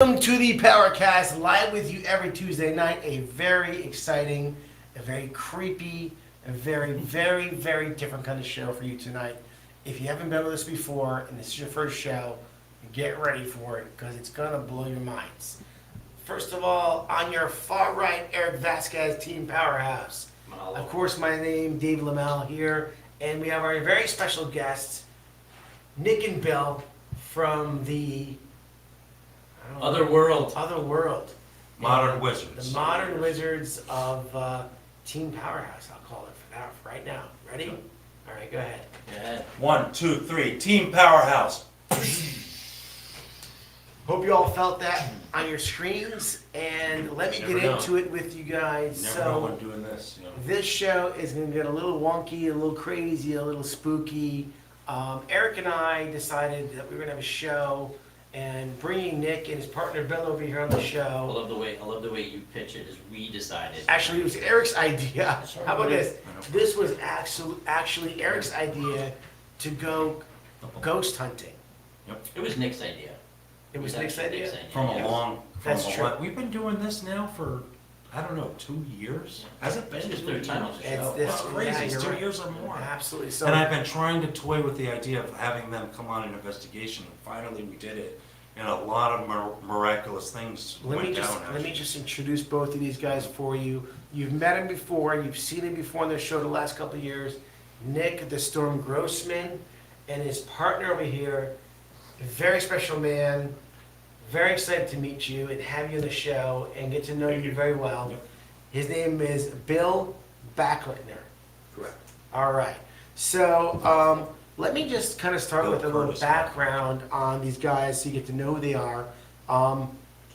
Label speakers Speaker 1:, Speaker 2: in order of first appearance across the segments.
Speaker 1: Welcome to the PowerCast, live with you every Tuesday night. A very exciting, a very creepy, a very different kind of show for you tonight. If you haven't been with us before and this is your first show, get ready for it because it's going to blow your minds. First of all, on your far right, Eric Vasquez, Team Powerhouse. Of course, my name, Dave Lamel here, and we have our very special guests, Nick and Bill from the
Speaker 2: Other world.
Speaker 1: Modern
Speaker 3: Wizards.
Speaker 1: The Modern Wizards of Team Powerhouse, I'll call it for now, right now. Ready?
Speaker 3: Sure.
Speaker 1: All right, go ahead.
Speaker 2: Go ahead.
Speaker 3: 1, 2, 3. Team Powerhouse.
Speaker 1: Hope you all felt that on your screens, and let me
Speaker 3: Never
Speaker 1: get
Speaker 3: know.
Speaker 1: into it with you guys.
Speaker 3: Never know when doing this. You know.
Speaker 1: This show is going to get a little wonky, a little crazy, a little spooky. Eric and I decided that we were going to have a show, and bringing Nick and his partner Bill over here on the
Speaker 2: I
Speaker 1: show.
Speaker 2: love the way you pitch it. Is we decided.
Speaker 1: Actually, it was Eric's idea.
Speaker 3: Sorry.
Speaker 1: How about this?
Speaker 3: I know.
Speaker 1: This was actually Eric's idea to go ghost hunting.
Speaker 2: It was Nick's idea.
Speaker 1: It was Nick's
Speaker 2: actually
Speaker 1: idea?
Speaker 3: From
Speaker 2: yeah.
Speaker 3: a long,
Speaker 1: That's true.
Speaker 3: We've been doing this now for, I don't know, 2 years? Has it been
Speaker 2: It's his
Speaker 3: 2
Speaker 2: third
Speaker 3: years?
Speaker 2: time on the
Speaker 1: It's
Speaker 2: show.
Speaker 1: this-
Speaker 3: That's crazy.
Speaker 1: yeah,
Speaker 3: It's
Speaker 1: you're
Speaker 3: 2
Speaker 1: right.
Speaker 3: years or more.
Speaker 1: Absolutely. So
Speaker 3: And I've been trying to toy with the idea of having them come on an investigation. And finally, we did it. And a lot of miraculous things
Speaker 1: let me
Speaker 3: went
Speaker 1: just
Speaker 3: down.
Speaker 1: let me
Speaker 3: actually.
Speaker 1: just introduce both of these guys for you. You've met him before. You've seen him before on the show the last couple of years. Nick, the Storm Grossman, and his partner over here, a very special man. Very excited to meet you and have you on the show and get to know you very well.
Speaker 3: Yep.
Speaker 1: His name is Bill Backlitner.
Speaker 3: Correct.
Speaker 1: All right. So let me just kind of start
Speaker 3: Bill
Speaker 1: with a little
Speaker 3: Curtis.
Speaker 1: background on these guys so you get to know who they are.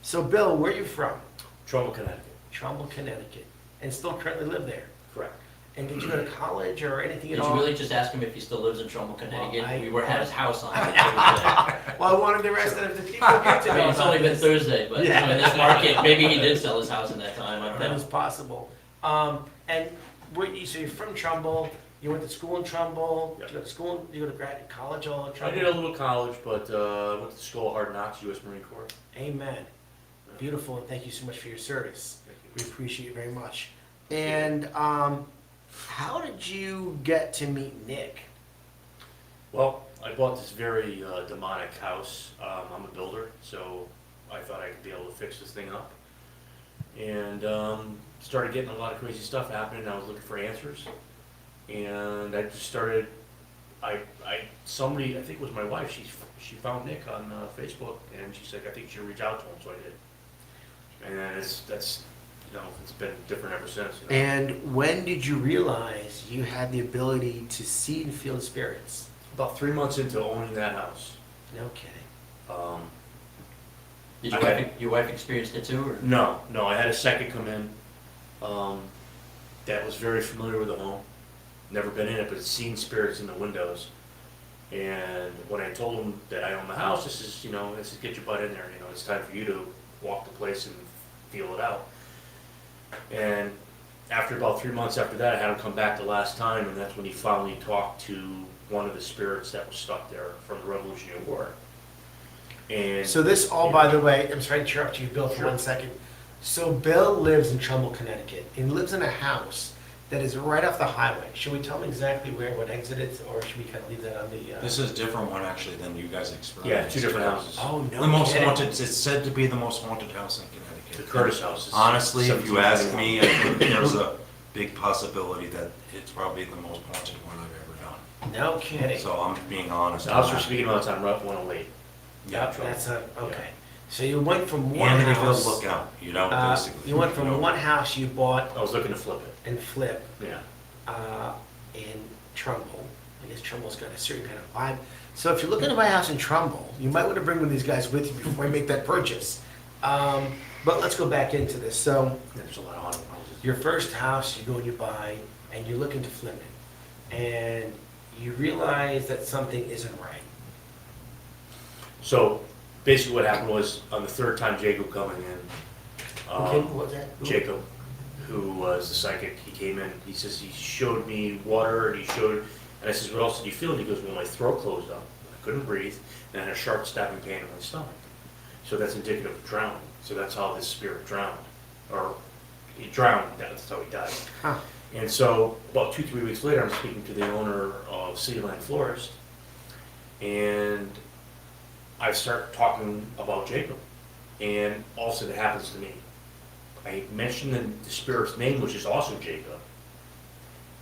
Speaker 1: So Bill, where are you from?
Speaker 4: Trumbull, Connecticut.
Speaker 1: Trumbull, Connecticut, and still currently live there.
Speaker 4: Correct.
Speaker 1: And did you go to college or anything
Speaker 2: Did
Speaker 1: at
Speaker 2: you
Speaker 1: all?
Speaker 2: really just ask him if he still lives in Trumbull, Connecticut?
Speaker 1: I-
Speaker 2: We were at his house on Thursday.
Speaker 1: Well, I wanted the rest of the people to get to
Speaker 2: I
Speaker 1: know
Speaker 2: mean, it's
Speaker 1: about
Speaker 2: only been
Speaker 1: this.
Speaker 2: Thursday, but
Speaker 1: Yeah.
Speaker 2: in this market, maybe he did sell his house in that time. I don't
Speaker 1: That
Speaker 2: know.
Speaker 1: is possible. And so you're from Trumbull. You went to school in Trumbull.
Speaker 4: Yep.
Speaker 1: Did you go to school? You go to college all in
Speaker 4: I
Speaker 1: Trumbull?
Speaker 4: did a little college, but went to school of Hard Knocks, U.S. Marine Corps.
Speaker 1: Amen. Beautiful, and thank you so much for your service.
Speaker 4: Thank
Speaker 1: We
Speaker 4: you.
Speaker 1: appreciate it very much. And how did you get to meet Nick?
Speaker 4: Well, I bought this very demonic house. I'm a builder, so I thought I'd be able to fix this thing up. And started getting a lot of crazy stuff happening. I was looking for answers. And I just started, somebody, I think it was my wife, she found Nick on Facebook, and she's like, I think you should reach out to him, so I did. And then it's been different ever since. You know?
Speaker 1: And when did you realize you had the ability to see and feel spirits?
Speaker 4: About 3 months into owning that house.
Speaker 1: No kidding.
Speaker 4: Um,
Speaker 2: Did
Speaker 4: I
Speaker 2: your wife experienced it too? Or?
Speaker 4: no, I had a second come in that was very familiar with the home. Never been in it, but seen spirits in the windows. And when I told him that I own the house, this is get your butt in there. It's time for you to walk the place and feel it out. And after about 3 months after that, I had him come back the last time, and that's when he finally talked to one of the spirits that was stuck there from the Revolutionary War. And
Speaker 1: So this all, by the way, I'm sorry to interrupt you, Bill, for
Speaker 4: Sure.
Speaker 1: 1 second. So Bill lives in Trumbull, Connecticut, and lives in a house that is right off the highway. Should we tell him exactly what exit it's, or should we kind of leave that on the?
Speaker 3: This is a different one actually than you guys experienced.
Speaker 4: Yeah, 2 different houses.
Speaker 1: Oh no!
Speaker 3: The most
Speaker 1: kidding.
Speaker 3: haunted, it's said to be the most haunted house in Connecticut.
Speaker 4: The Curtis house. Is
Speaker 3: Honestly, if you ask
Speaker 4: 1721.
Speaker 3: me, I think there's a big possibility that it's probably the most haunted one I've ever
Speaker 1: No kidding.
Speaker 3: done. So I'm being honest.
Speaker 4: The house
Speaker 3: on
Speaker 4: we're
Speaker 3: that.
Speaker 4: speaking about is on Route 108.
Speaker 3: Yeah.
Speaker 1: That's okay. So you went from one
Speaker 3: Amityville
Speaker 1: house.
Speaker 3: Lookout, basically.
Speaker 1: You went from one house you bought
Speaker 4: I was looking to flip it.
Speaker 1: and flip
Speaker 4: Yeah.
Speaker 1: in Trumbull. I guess Trumbull's got a certain kind of vibe. So if you're looking to buy a house in Trumbull, you might want to bring one of these guys with you before you make that purchase. But let's go back into this. So
Speaker 4: There's a lot of haunted houses.
Speaker 1: your first house, you go and you buy, and you're looking to flip it, and you realize that something isn't right.
Speaker 4: So basically what happened was on the third time Jacob coming in,
Speaker 1: Okay, what was that? Who?
Speaker 4: Jacob, who was the psychic, he came in, he says he showed me water and and I says, what else did you feel? And he goes, well, my throat closed up. I couldn't breathe and I had a sharp stabbing pain in my stomach. So that's indicative of drowning. So that's how this spirit drowned, or he drowned. That's how he died.
Speaker 1: Huh.
Speaker 4: And so about 2-3 weeks later, I'm speaking to the owner of Cityline Florist, and I start talking about Jacob, and all of a sudden it happens to me. I mentioned the spirit's name, which is also Jacob,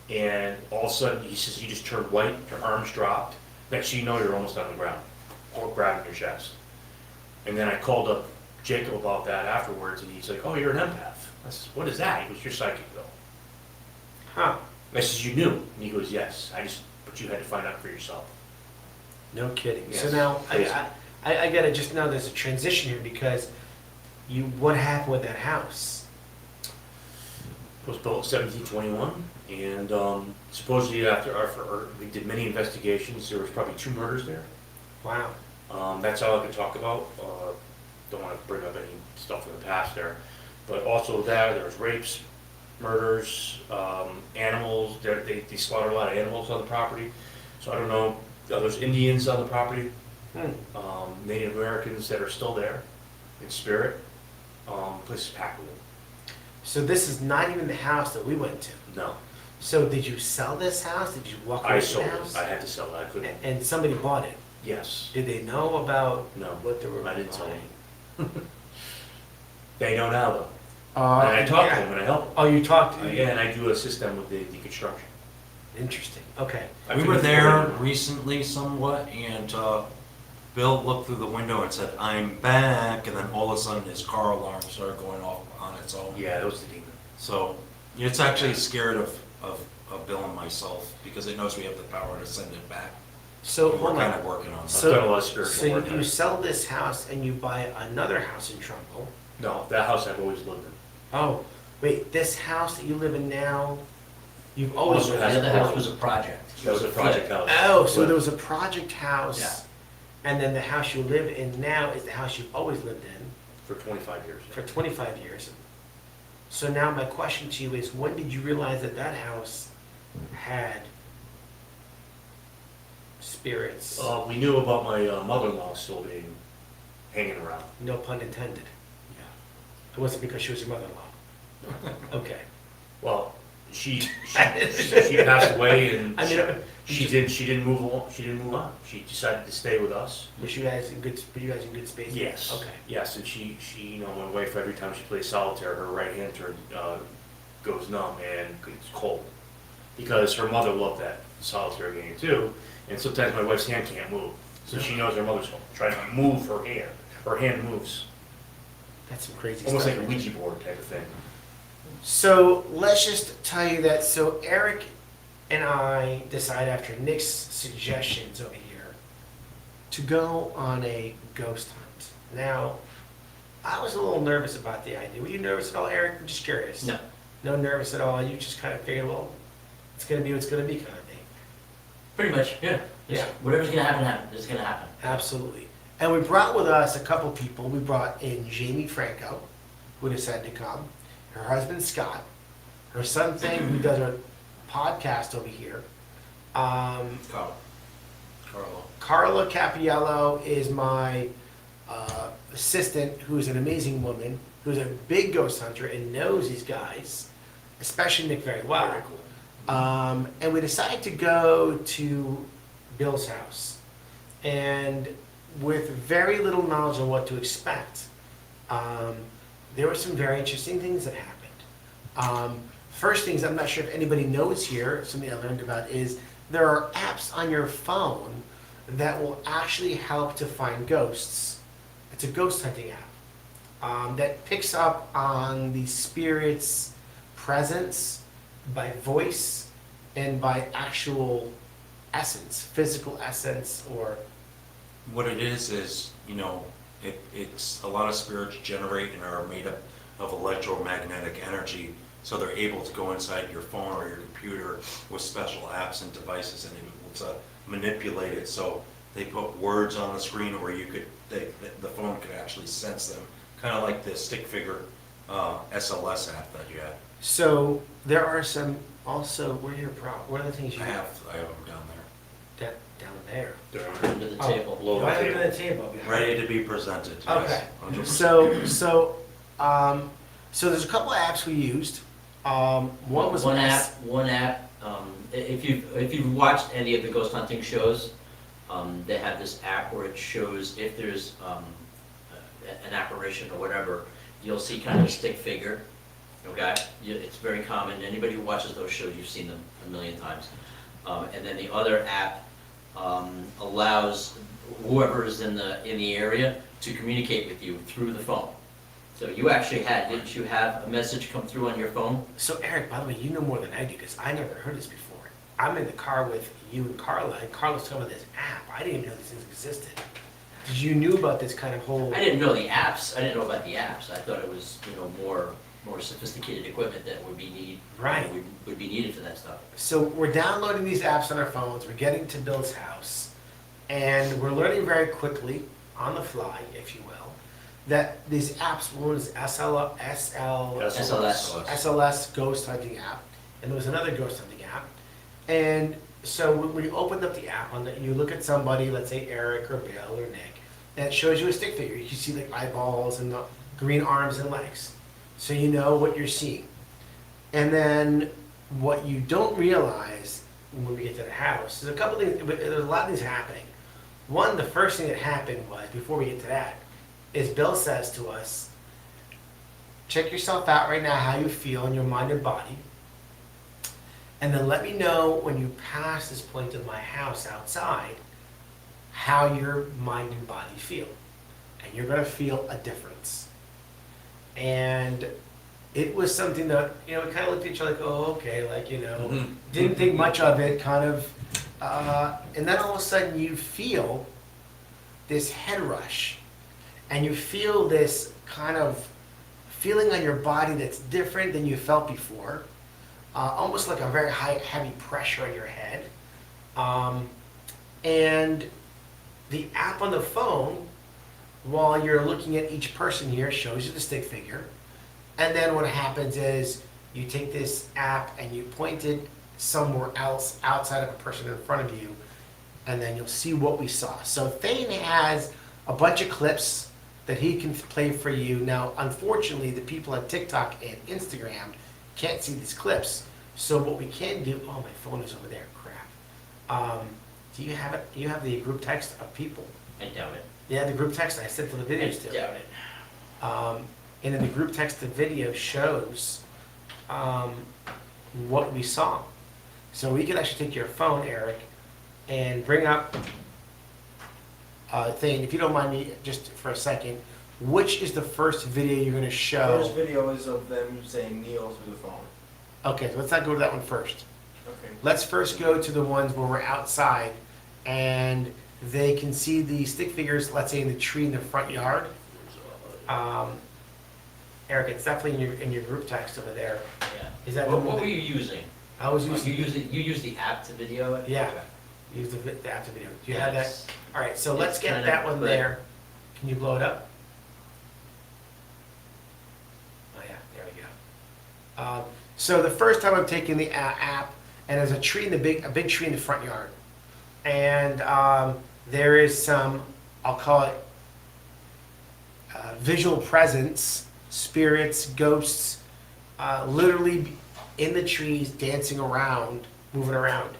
Speaker 4: and all of a sudden he says, you just turned white, your arms dropped. Next thing you know, you're almost on the ground, or grabbing your chest. And then I called up Jacob about that afterwards, and he's like, oh, you're an empath. I said, what is that? He goes, you're psychic though.
Speaker 1: Huh.
Speaker 4: I says, you knew? And he goes, yes, but you had to find out for yourself.
Speaker 1: No kidding. So
Speaker 4: Yes.
Speaker 1: now,
Speaker 4: Yes.
Speaker 1: I gotta just know there's a transition here because what happened with that house?
Speaker 4: It was built in 1721, and supposedly after we did many investigations, there was probably 2 murders there.
Speaker 1: Wow.
Speaker 4: That's all I could talk about. Don't want to bring up any stuff from the past there. But also there was rapes, murders, animals. They slaughter a lot of animals on the property. So I don't know, there's Indians on the property, Native Americans that are still there in spirit. Place is packed with them.
Speaker 1: So this is not even the house that we went to.
Speaker 4: No,
Speaker 1: So did you sell this house? Did you walk away
Speaker 4: I
Speaker 1: from
Speaker 4: sold
Speaker 1: the
Speaker 4: it.
Speaker 1: house?
Speaker 4: I had to sell it. I couldn't.
Speaker 1: And somebody bought it.
Speaker 4: Yes.
Speaker 1: Did they know about
Speaker 4: No.
Speaker 1: what they were
Speaker 4: I didn't sell
Speaker 1: buying?
Speaker 4: it. They know now though. And I talk to them and I help them.
Speaker 1: Oh, you talked to
Speaker 4: Yeah, and I do assist them with the construction.
Speaker 1: Interesting. Okay.
Speaker 4: I
Speaker 3: We
Speaker 4: couldn't
Speaker 3: were
Speaker 4: afford
Speaker 3: there
Speaker 4: it.
Speaker 3: recently somewhat, and Bill looked through the window and said, I'm back, and then all of a sudden his car alarm started going off on its own.
Speaker 4: Yeah, that was the demon.
Speaker 3: So it's actually scared of Bill and myself, because it knows we have the power to send it back.
Speaker 1: So
Speaker 3: We're
Speaker 1: hold
Speaker 3: kind
Speaker 1: on.
Speaker 3: of working on
Speaker 1: So-
Speaker 3: that.
Speaker 4: I've done a lot of
Speaker 1: So
Speaker 4: spiritual work.
Speaker 1: you
Speaker 4: there.
Speaker 1: sell this house and you buy another house in Trumbull.
Speaker 4: No, that house I've always lived in.
Speaker 1: Oh, wait, this house that you live in now, you've always
Speaker 4: Also
Speaker 1: lived
Speaker 4: has
Speaker 2: The
Speaker 1: in?
Speaker 2: other house was a project.
Speaker 4: That was a project house.
Speaker 1: Oh, so
Speaker 4: But-
Speaker 1: there was a project house.
Speaker 2: Yeah.
Speaker 1: And then the house you live in now is the house you've always lived in
Speaker 4: For 25 years.
Speaker 1: for 25 years. So now my question to you is, when did you realize that that house had spirits?
Speaker 4: We knew about my mother-in-law still being hanging around.
Speaker 1: No pun intended.
Speaker 4: Yeah.
Speaker 1: It wasn't because she was your mother-in-law. Okay.
Speaker 4: Well, she passed away, and
Speaker 1: I mean,
Speaker 4: she didn't move on. She didn't move on. She decided to stay with us.
Speaker 1: Was you guys in good space?
Speaker 4: Yes.
Speaker 1: Okay.
Speaker 4: Yes, and she, my wife, every time she plays solitaire, her right hand goes numb and it's cold. Because her mother loved that solitaire game too, and sometimes my wife's hand can't move. So she knows her mother's trying to move her hand. Her hand moves.
Speaker 1: That's some crazy
Speaker 4: Almost
Speaker 1: stuff.
Speaker 4: like a Ouija board type of thing.
Speaker 1: So let's just tell you that, so Eric and I decided after Nick's suggestions over here to go on a ghost hunt. Now, I was a little nervous about the idea. Were you nervous at all, Eric? I'm just curious.
Speaker 2: No,
Speaker 1: No nervous at all? You just kind of figured, well, it's gonna be what's gonna be kind of thing.
Speaker 2: pretty much, yeah.
Speaker 1: Yeah.
Speaker 2: Whatever's gonna happen, it's gonna happen.
Speaker 1: Absolutely. And we brought with us a couple people. We brought in Jamie Franco, who decided to come, her husband Scott, her son Thing, who does a podcast over here.
Speaker 3: Carlo.
Speaker 1: Carla Capiello is my assistant, who is an amazing woman, who's a big ghost hunter and knows these guys, especially Nick very well.
Speaker 4: Very cool.
Speaker 1: And we decided to go to Bill's house. And with very little knowledge on what to expect, there were some very interesting things that happened. First things, I'm not sure if anybody knows here, something I learned about is there are apps on your phone that will actually help to find ghosts. It's a ghost hunting app that picks up on the spirit's presence by voice and by actual essence, physical essence, or
Speaker 3: What it is, it's a lot of spirits generate and are made up of electromagnetic energy, so they're able to go inside your phone or your computer with special apps and devices and able to manipulate it. So they put words on the screen where the phone could actually sense them, kind of like the stick figure SLS app that you have.
Speaker 1: so. There are some also. What are the things you
Speaker 3: I have them down there.
Speaker 1: Down there.
Speaker 4: There
Speaker 2: Under the
Speaker 1: Oh.
Speaker 2: table.
Speaker 4: Below the
Speaker 1: Right
Speaker 4: table.
Speaker 1: under the table. behind
Speaker 3: Ready
Speaker 1: it.
Speaker 3: to be presented,
Speaker 1: Okay.
Speaker 3: yes. 100%.
Speaker 1: So there's a couple of apps we used. One was
Speaker 2: One app, if you've watched any of the ghost hunting shows, they have this app where it shows if there's, an apparition or whatever, you'll see kind of a stick figure, okay? It's very common, anybody who watches those shows, you've seen them a million times. And then the other app, allows whoever is in the area to communicate with you through the phone. So you actually didn't you have a message come through on your phone?
Speaker 1: So Eric, by the way, you know more than I do because I never heard this before. I'm in the car with you and Carla's talking about this app. I didn't even know these things existed. Did you knew about this kind of whole?
Speaker 2: I didn't know the apps, I didn't know about the apps, I thought it was, more sophisticated equipment that would be
Speaker 1: Right.
Speaker 2: would be needed for that stuff.
Speaker 1: So we're downloading these apps on our phones. We're getting to Bill's house, and we're learning very quickly, on the fly, if you will, that these apps, one was SLS ghost hunting app, and there was another ghost hunting app. And so when we opened up the app, you look at somebody, let's say Eric or Bill or Nick, and it shows you a stick figure. You can see the eyeballs and the green arms and legs. So you know what you're seeing. And then what you don't realize when we get to the house, there's a couple things, there's a lot of things happening. One, the first thing that happened was, before we get to that, is Bill says to us, check yourself out right now, how you feel in your mind and body. And then let me know when you pass this point of my house outside, how your mind and body feel. And you're gonna feel a difference. And it was something that, we kind of looked at each other like, oh, okay,
Speaker 3: Mhm.
Speaker 1: didn't think much of it, kind of. And then all of a sudden you feel this head rush. And you feel this kind of feeling on your body that's different than you felt before. Almost like a very heavy pressure on your head. And the app on the phone, while you're looking at each person here, shows you the stick figure. And then what happens is you take this app and you point it somewhere else outside of a person in front of you, and then you'll see what we saw. So Thane has a bunch of clips that he can play for you. Now, unfortunately, the people on TikTok and Instagram can't see these clips. So what we can do, oh, my phone is over there, crap. Do you have it? You have the group text of people.
Speaker 2: I doubt it.
Speaker 1: Yeah, the group text I sent to the
Speaker 2: I
Speaker 1: videos too.
Speaker 2: doubt it.
Speaker 1: And in the group text, the video shows what we saw. So we could actually take your phone, Eric, and bring up Thane, if you don't mind me just for a second, which is the first video you're going to show?
Speaker 5: First video is of them saying kneel through the phone.
Speaker 1: Okay, so let's not go to that one first.
Speaker 5: Okay.
Speaker 1: Let's first go to the ones where we're outside and they can see the stick figures, let's say in the tree in the front yard. Eric, it's definitely in your group text over there.
Speaker 2: Yeah.
Speaker 1: Is that
Speaker 2: What
Speaker 1: the one
Speaker 2: were
Speaker 1: that-
Speaker 2: you using?
Speaker 1: I was
Speaker 2: You
Speaker 1: using,
Speaker 2: use the app to video it?
Speaker 1: Yeah.
Speaker 2: Okay.
Speaker 1: use the app to video. Do you have that?
Speaker 2: Yes.
Speaker 1: All right, so let's
Speaker 2: It's
Speaker 1: get
Speaker 2: kinda
Speaker 1: that one
Speaker 2: quick.
Speaker 1: there. Can you blow it up? Oh yeah, there we go. So the first time I'm taking the app, and there's a tree in a big tree in the front yard, and there is some, I'll call it visual presence, spirits, ghosts, literally in the trees, dancing around, moving around.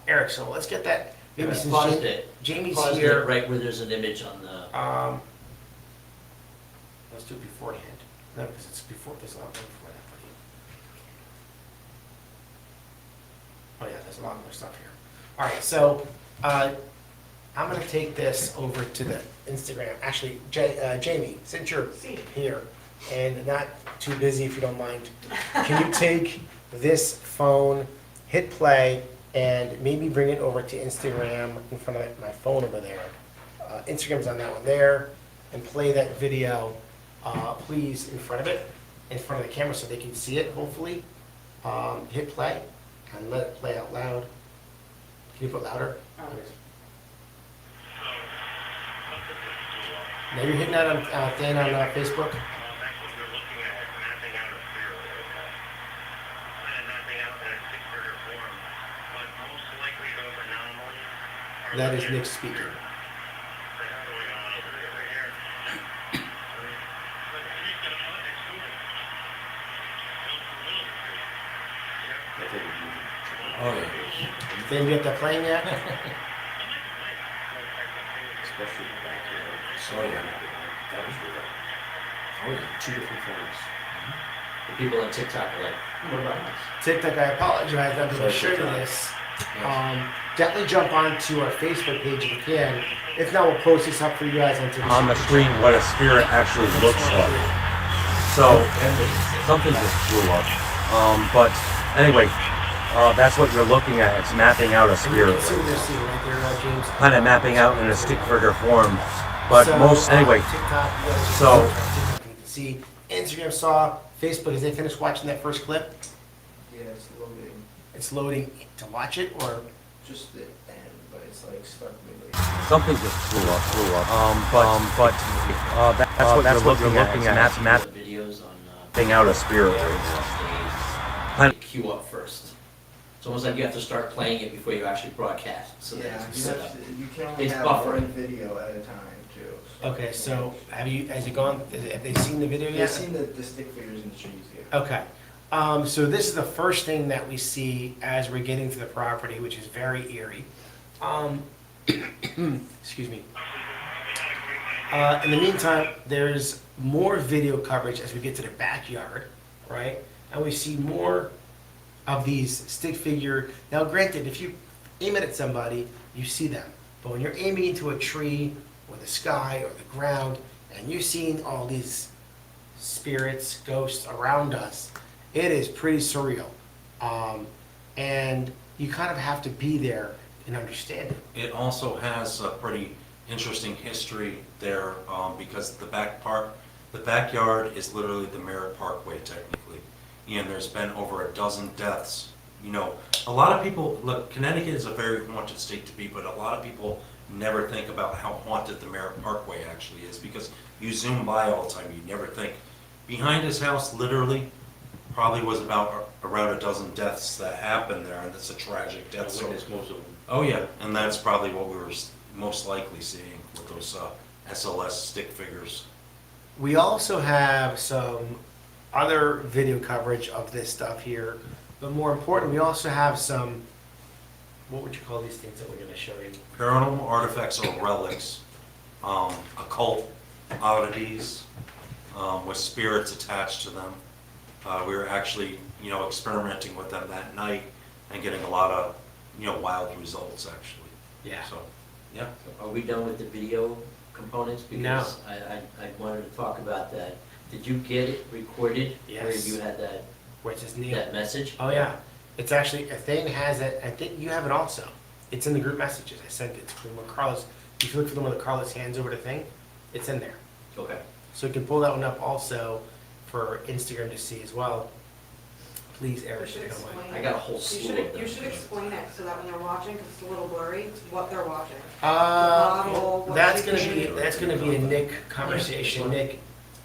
Speaker 1: Eric, so let's get that. Maybe
Speaker 2: Yeah,
Speaker 1: since
Speaker 2: paused it.
Speaker 1: Jamie's
Speaker 2: Paused
Speaker 1: here.
Speaker 2: it right where there's an image on the,
Speaker 1: Let's do it beforehand. No, because it's before, there's a lot more before that. Oh yeah, there's a lot more stuff here. All right, so I'm gonna take this over to the Instagram. Actually, Jamie, since you're here and not too busy, if you don't mind, can you take this phone, hit play, and maybe bring it over to Instagram in front of my phone over there. Instagram's on that one there, and play that video, please, in front of it, in front of the camera so they can see it, hopefully. Hit play and let it play out loud. Can you put louder? Now you're hitting that on, Dan, on Facebook? That is Nick speaking.
Speaker 3: Oh, yeah.
Speaker 1: You think you get that playing yet?
Speaker 4: Especially the back here.
Speaker 3: Oh, yeah.
Speaker 4: That was real.
Speaker 3: Oh, yeah.
Speaker 4: 2 different phones.
Speaker 2: The people on TikTok are like, what about us?
Speaker 1: TikTok, I apologize, I'm going to
Speaker 4: Sorry,
Speaker 1: show you
Speaker 4: TikTok.
Speaker 1: this. Definitely jump onto our Facebook page if you can. If not, we'll post this up for you guys on TikTok.
Speaker 6: on the screen what a spirit actually looks like. So something just blew up. But anyway, that's what you're looking at. It's mapping out a spirit,
Speaker 1: See what they're seeing right there, James.
Speaker 6: kind of mapping out in a stick figure form. But
Speaker 1: So,
Speaker 6: most anyway.
Speaker 1: TikTok, you guys just
Speaker 6: So-
Speaker 1: go to TikTok, you can see Instagram saw, Facebook. Has they finished watching that first clip?
Speaker 5: Yeah, it's loading.
Speaker 1: It's loading to watch it, or
Speaker 5: Just the end, but it's like stuck midway.
Speaker 6: Something just blew up. That's what you're looking at. It's mapping
Speaker 2: Videos on
Speaker 6: out a spirit.
Speaker 2: they queue up first. It's almost like you have to start playing it before you actually broadcast, so that
Speaker 5: Yeah,
Speaker 2: it's
Speaker 5: you
Speaker 2: set
Speaker 5: have
Speaker 2: up.
Speaker 5: to, you can only
Speaker 2: It's
Speaker 5: have
Speaker 2: buffering.
Speaker 5: one video at a time too.
Speaker 1: okay. So has it gone? Have they seen the video
Speaker 5: You've
Speaker 1: yet?
Speaker 5: seen the stick figures in the trees here.
Speaker 1: Okay. So this is the first thing that we see as we're getting to the property, which is very eerie. Excuse me. In the meantime, there's more video coverage as we get to the backyard, right? And we see more of these stick figure. Now, granted, if you aim it at somebody, you see them. But when you're aiming into a tree or the sky or the ground, and you're seeing all these spirits, ghosts around us, it is pretty surreal. And you kind of have to be there and understand it.
Speaker 3: It also has a pretty interesting history there, because the backyard is literally the Merritt Parkway technically. And there's been over a dozen deaths. You know, a lot of people, look, Connecticut is a very haunted state to be, but a lot of people never think about how haunted the Merritt Parkway actually is, because you zoom by all the time, you never think. Behind his house, literally, probably was about around a dozen deaths that happened there, and it's a tragic
Speaker 4: I
Speaker 3: death. So,
Speaker 4: witnessed most of them.
Speaker 3: oh yeah, and that's probably what we were most likely seeing with those SLS stick figures.
Speaker 1: We also have some other video coverage of this stuff here, but more important, we also have some, what would you call these things that we're gonna show you?
Speaker 3: Paranormal artifacts or relics, occult oddities with spirits attached to them. We were actually, experimenting with them that night and getting a lot of, wild results actually.
Speaker 1: Yeah.
Speaker 3: So, yeah.
Speaker 2: Are we done with the video components?
Speaker 1: No.
Speaker 2: Because I wanted to talk about that. Did you get it recorded? Where
Speaker 1: Yes.
Speaker 2: you had that,
Speaker 1: Where it says Neil.
Speaker 2: that message?
Speaker 1: Oh, yeah. It's actually, a thing has it, I think you have it also. It's in the group messages. I sent it to when Carlos, if you look for the one that Carlos hands over the thing, it's in there.
Speaker 2: Okay.
Speaker 1: So you can pull that one up also for Instagram to see as well. Please, Eric, if you don't mind.
Speaker 2: I got a whole slew of them.
Speaker 7: You should explain it so that when they're watching, because it's a little blurry, what they're watching.
Speaker 1: Well,
Speaker 7: what
Speaker 1: that's
Speaker 7: they
Speaker 1: gonna
Speaker 7: do.
Speaker 1: be a Nick conversation. Nick,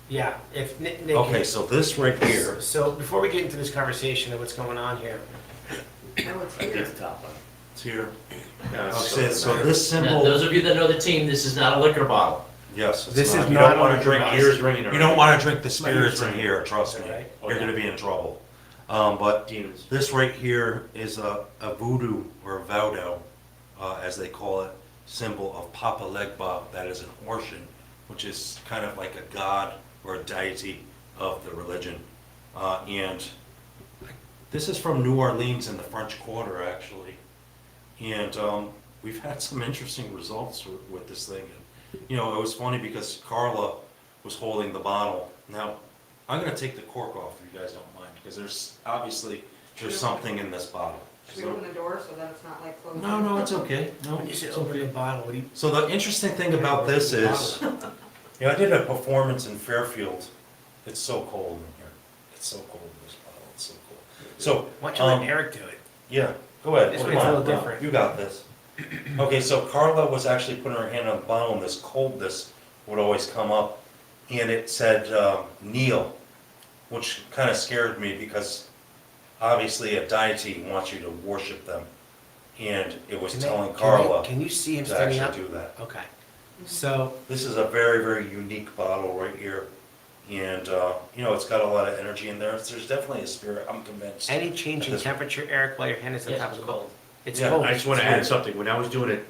Speaker 1: yeah, if Nick.
Speaker 3: Okay, so this right here,
Speaker 1: So before we get into this conversation of what's going on here,
Speaker 7: Oh, it's
Speaker 4: I
Speaker 7: here.
Speaker 4: did the top one.
Speaker 3: it's here.
Speaker 4: Yeah,
Speaker 3: Okay, so this
Speaker 2: Now,
Speaker 3: symbol,
Speaker 2: those of you that know the team, this is not a liquor bottle.
Speaker 3: yes, it's
Speaker 1: This is
Speaker 3: you
Speaker 1: not
Speaker 3: don't want
Speaker 1: on
Speaker 3: to drink
Speaker 1: the
Speaker 4: Ears ringing.
Speaker 3: You don't want to drink the
Speaker 4: My
Speaker 3: spirits
Speaker 4: ears
Speaker 3: in
Speaker 4: ringing.
Speaker 3: here, trust me.
Speaker 1: Right.
Speaker 3: You're gonna be in trouble. But
Speaker 4: Demons.
Speaker 3: this right here is a voodoo or vaudo, as they call it, symbol of Papa Legba, that is an Orson, which is kind of like a god or a deity of the religion. And this is from New Orleans in the French Quarter, actually. And we've had some interesting results with this thing. And, it was funny because Carla was holding the bottle. Now, I'm gonna take the cork off if you guys don't mind, because there's something in this bottle.
Speaker 7: Should we open the door so that it's not like closed?
Speaker 3: No, it's okay. No,
Speaker 1: when you say
Speaker 3: it's
Speaker 1: open the
Speaker 3: okay.
Speaker 1: bottle, what do you?
Speaker 3: So the interesting thing about this is, I did a performance in Fairfield. It's so cold in here. It's so cold in this bottle. It's so cold. So,
Speaker 1: Why don't you let Eric do it?
Speaker 3: yeah, go ahead.
Speaker 1: This
Speaker 3: Come
Speaker 1: way it's a
Speaker 3: on.
Speaker 1: little different.
Speaker 3: You got this. Okay, so Carla was actually putting her hand on the bottle, and this coldness would always come up, and it said, kneel, which kind of scared me because obviously a deity wants you to worship them. and it was
Speaker 1: Can they-
Speaker 3: telling
Speaker 1: can they-
Speaker 3: Carla
Speaker 1: Can you see him
Speaker 3: to
Speaker 1: standing up?
Speaker 3: actually do that.
Speaker 1: Okay. So,
Speaker 3: This is a very, very unique bottle right here, and, you know, it's got a lot of energy in there. There's definitely a spirit, I'm convinced.
Speaker 1: any change in
Speaker 3: This-
Speaker 1: temperature, Eric, while your hand is on
Speaker 2: Yes,
Speaker 1: top of
Speaker 2: it's
Speaker 1: the bottle?
Speaker 2: cold.
Speaker 1: It's
Speaker 3: Yeah,
Speaker 1: cold.
Speaker 4: I just wanna add something, when I was doing it,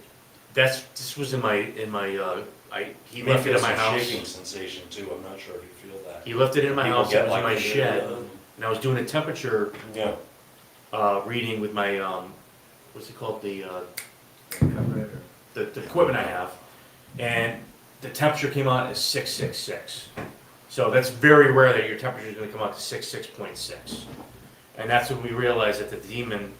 Speaker 4: this was in my, he left it in my house.
Speaker 3: Shaking sensation too, I'm not sure if you feel that.
Speaker 4: He left it in my
Speaker 3: People
Speaker 4: house,
Speaker 3: get
Speaker 4: it was in
Speaker 3: like
Speaker 4: my
Speaker 3: it,
Speaker 4: shed, and I was doing a temperature,
Speaker 3: Yeah,
Speaker 4: reading with my, what's it called, the
Speaker 5: Cover it or-
Speaker 4: the equipment I have, and the temperature came out as 666. So that's very rare that your temperature is gonna come out to 66.6. And that's when we realized that the demon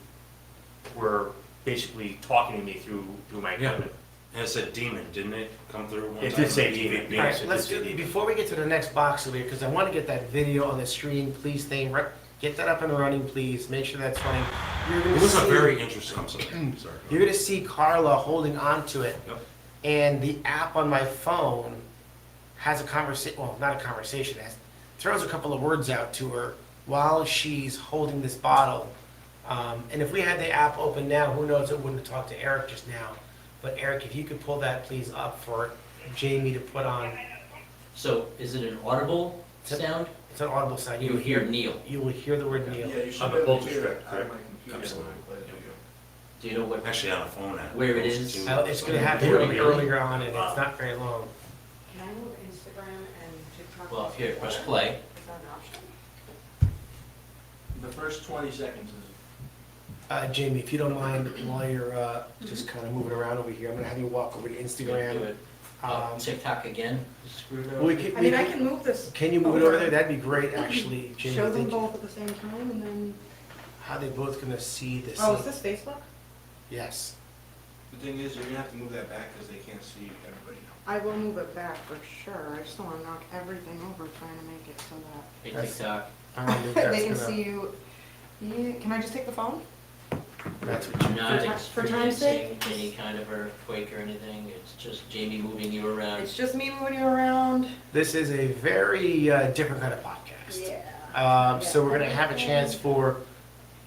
Speaker 4: were basically talking to me through my
Speaker 3: Yeah.
Speaker 4: equipment.
Speaker 3: and it said demon, didn't it come through one time?
Speaker 4: It did say demon,
Speaker 1: All
Speaker 4: yeah.
Speaker 1: right,
Speaker 4: Yes, it
Speaker 1: let's
Speaker 4: did say
Speaker 1: do,
Speaker 4: demon.
Speaker 1: before we get to the next box over here, because I want to get that video on the screen, please stay, get that up and running, please, make sure that's running. You're
Speaker 3: It
Speaker 1: gonna
Speaker 3: was a
Speaker 1: see-
Speaker 3: very interesting, I'm sorry, sorry.
Speaker 1: You're gonna see Carla holding on to it,
Speaker 3: Yep.
Speaker 1: and the app on my phone has a conversation, well, not a conversation, throws a couple of words out to her while she's holding this bottle. And if we had the app open now, who knows, it wouldn't have talked to Eric just now. But Eric, if you could pull that please up for Jamie to put on,
Speaker 2: So is it an audible
Speaker 1: Yep.
Speaker 2: sound?
Speaker 1: it's an audible sign.
Speaker 2: You hear Neil.
Speaker 1: You will hear the word Neil.
Speaker 5: Yeah, you should
Speaker 4: On
Speaker 5: be
Speaker 4: the
Speaker 5: able to
Speaker 4: voltage
Speaker 5: hear
Speaker 4: track,
Speaker 5: it out of
Speaker 4: correct?
Speaker 5: my computer
Speaker 3: Absolutely.
Speaker 5: when I play the video.
Speaker 2: Do you know what?
Speaker 3: Actually on a phone app.
Speaker 2: Where it is?
Speaker 1: It's gonna happen earlier on, and it's not very long.
Speaker 7: Can I move Instagram and TikTok?
Speaker 2: Well, here, press play.
Speaker 7: Is that an option?
Speaker 5: The first 20 seconds is,
Speaker 1: Jamie, if you don't mind, while you're just kind of moving around over here, I'm gonna have you walk over to
Speaker 2: Do
Speaker 1: Instagram.
Speaker 2: it. TikTok again? Screw it
Speaker 1: We
Speaker 2: over.
Speaker 1: can,
Speaker 7: I mean, I can move this.
Speaker 1: Can you move it over there? That'd be great, actually, Jamie.
Speaker 7: Show them
Speaker 1: Thank you.
Speaker 7: both at the same time and then,
Speaker 1: How they both gonna see this?
Speaker 7: oh, is this Facebook?
Speaker 1: Yes.
Speaker 5: the thing is, you're gonna have to move that back because they can't see everybody now.
Speaker 7: I will move it back for sure. I just don't wanna knock everything over trying to make it so
Speaker 2: Hey,
Speaker 1: That's-
Speaker 2: TikTok.
Speaker 1: I don't think
Speaker 7: that
Speaker 1: that's
Speaker 7: they can
Speaker 1: gonna-
Speaker 7: see you. Yeah, can I just take the phone?
Speaker 1: That's what you.
Speaker 2: Not
Speaker 7: For time's sake?
Speaker 2: experiencing any kind of earthquake or anything, it's just Jamie moving you around.
Speaker 7: It's just me moving you around.
Speaker 1: This is a very different kind of podcast.
Speaker 7: Yeah.
Speaker 1: So we're gonna have a chance for,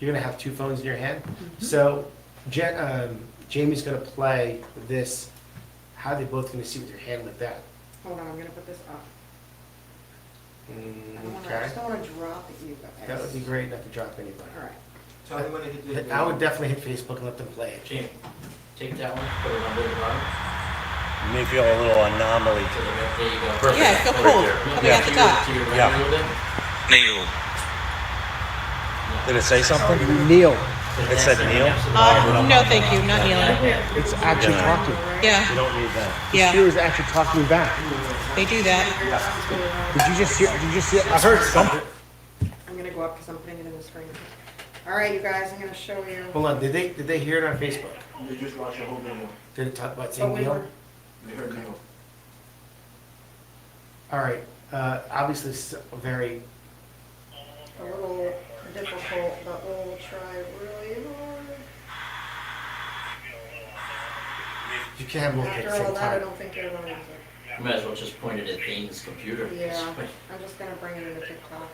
Speaker 1: you're gonna have two phones in your hand. So Jamie's gonna play this, how they both gonna see with your hand like that.
Speaker 7: Hold on, I'm gonna put this up. I
Speaker 1: Okay,
Speaker 7: just don't wanna drop it, you guys.
Speaker 1: that would be great not to drop anybody.
Speaker 7: Alright.
Speaker 5: Tell me when to hit the video.
Speaker 1: I would definitely hit Facebook and let them play it.
Speaker 2: Jamie, take that one, put it under the bottom.
Speaker 6: You may feel a little anomaly.
Speaker 2: To the right, there you go.
Speaker 4: Perfect.
Speaker 8: Yeah, I feel
Speaker 4: Right
Speaker 8: cold
Speaker 4: there.
Speaker 8: coming
Speaker 2: Yeah,
Speaker 8: out the
Speaker 2: to your-
Speaker 8: top.
Speaker 2: To your right
Speaker 6: Yeah.
Speaker 2: a little bit.
Speaker 6: Did it say something?
Speaker 1: Neil.
Speaker 6: It said Neil?
Speaker 8: No, thank you, not kneeling.
Speaker 1: It's actually
Speaker 6: Yeah.
Speaker 1: talking.
Speaker 8: Yeah,
Speaker 6: You don't need that.
Speaker 8: yeah,
Speaker 1: is actually talking back.
Speaker 8: they do that.
Speaker 1: Did you just hear, I heard something.
Speaker 7: I'm gonna go up because I'm putting it in the screen. Alright, you guys, I'm gonna show you.
Speaker 1: Hold on, did they hear it on Facebook?
Speaker 5: They just watch the whole video.
Speaker 1: Did it talk about
Speaker 7: Oh,
Speaker 1: saying
Speaker 7: we
Speaker 1: Neil?
Speaker 7: were-
Speaker 5: They heard Neil.
Speaker 1: All right, obviously it's very,
Speaker 7: A little difficult, but we'll try really hard.
Speaker 1: you can't have both at the
Speaker 7: After all
Speaker 1: same
Speaker 7: that, I
Speaker 1: time.
Speaker 7: don't think everyone is
Speaker 2: You might as well just point it at Dane's computer.
Speaker 7: Yeah, I'm just gonna bring it into TikTok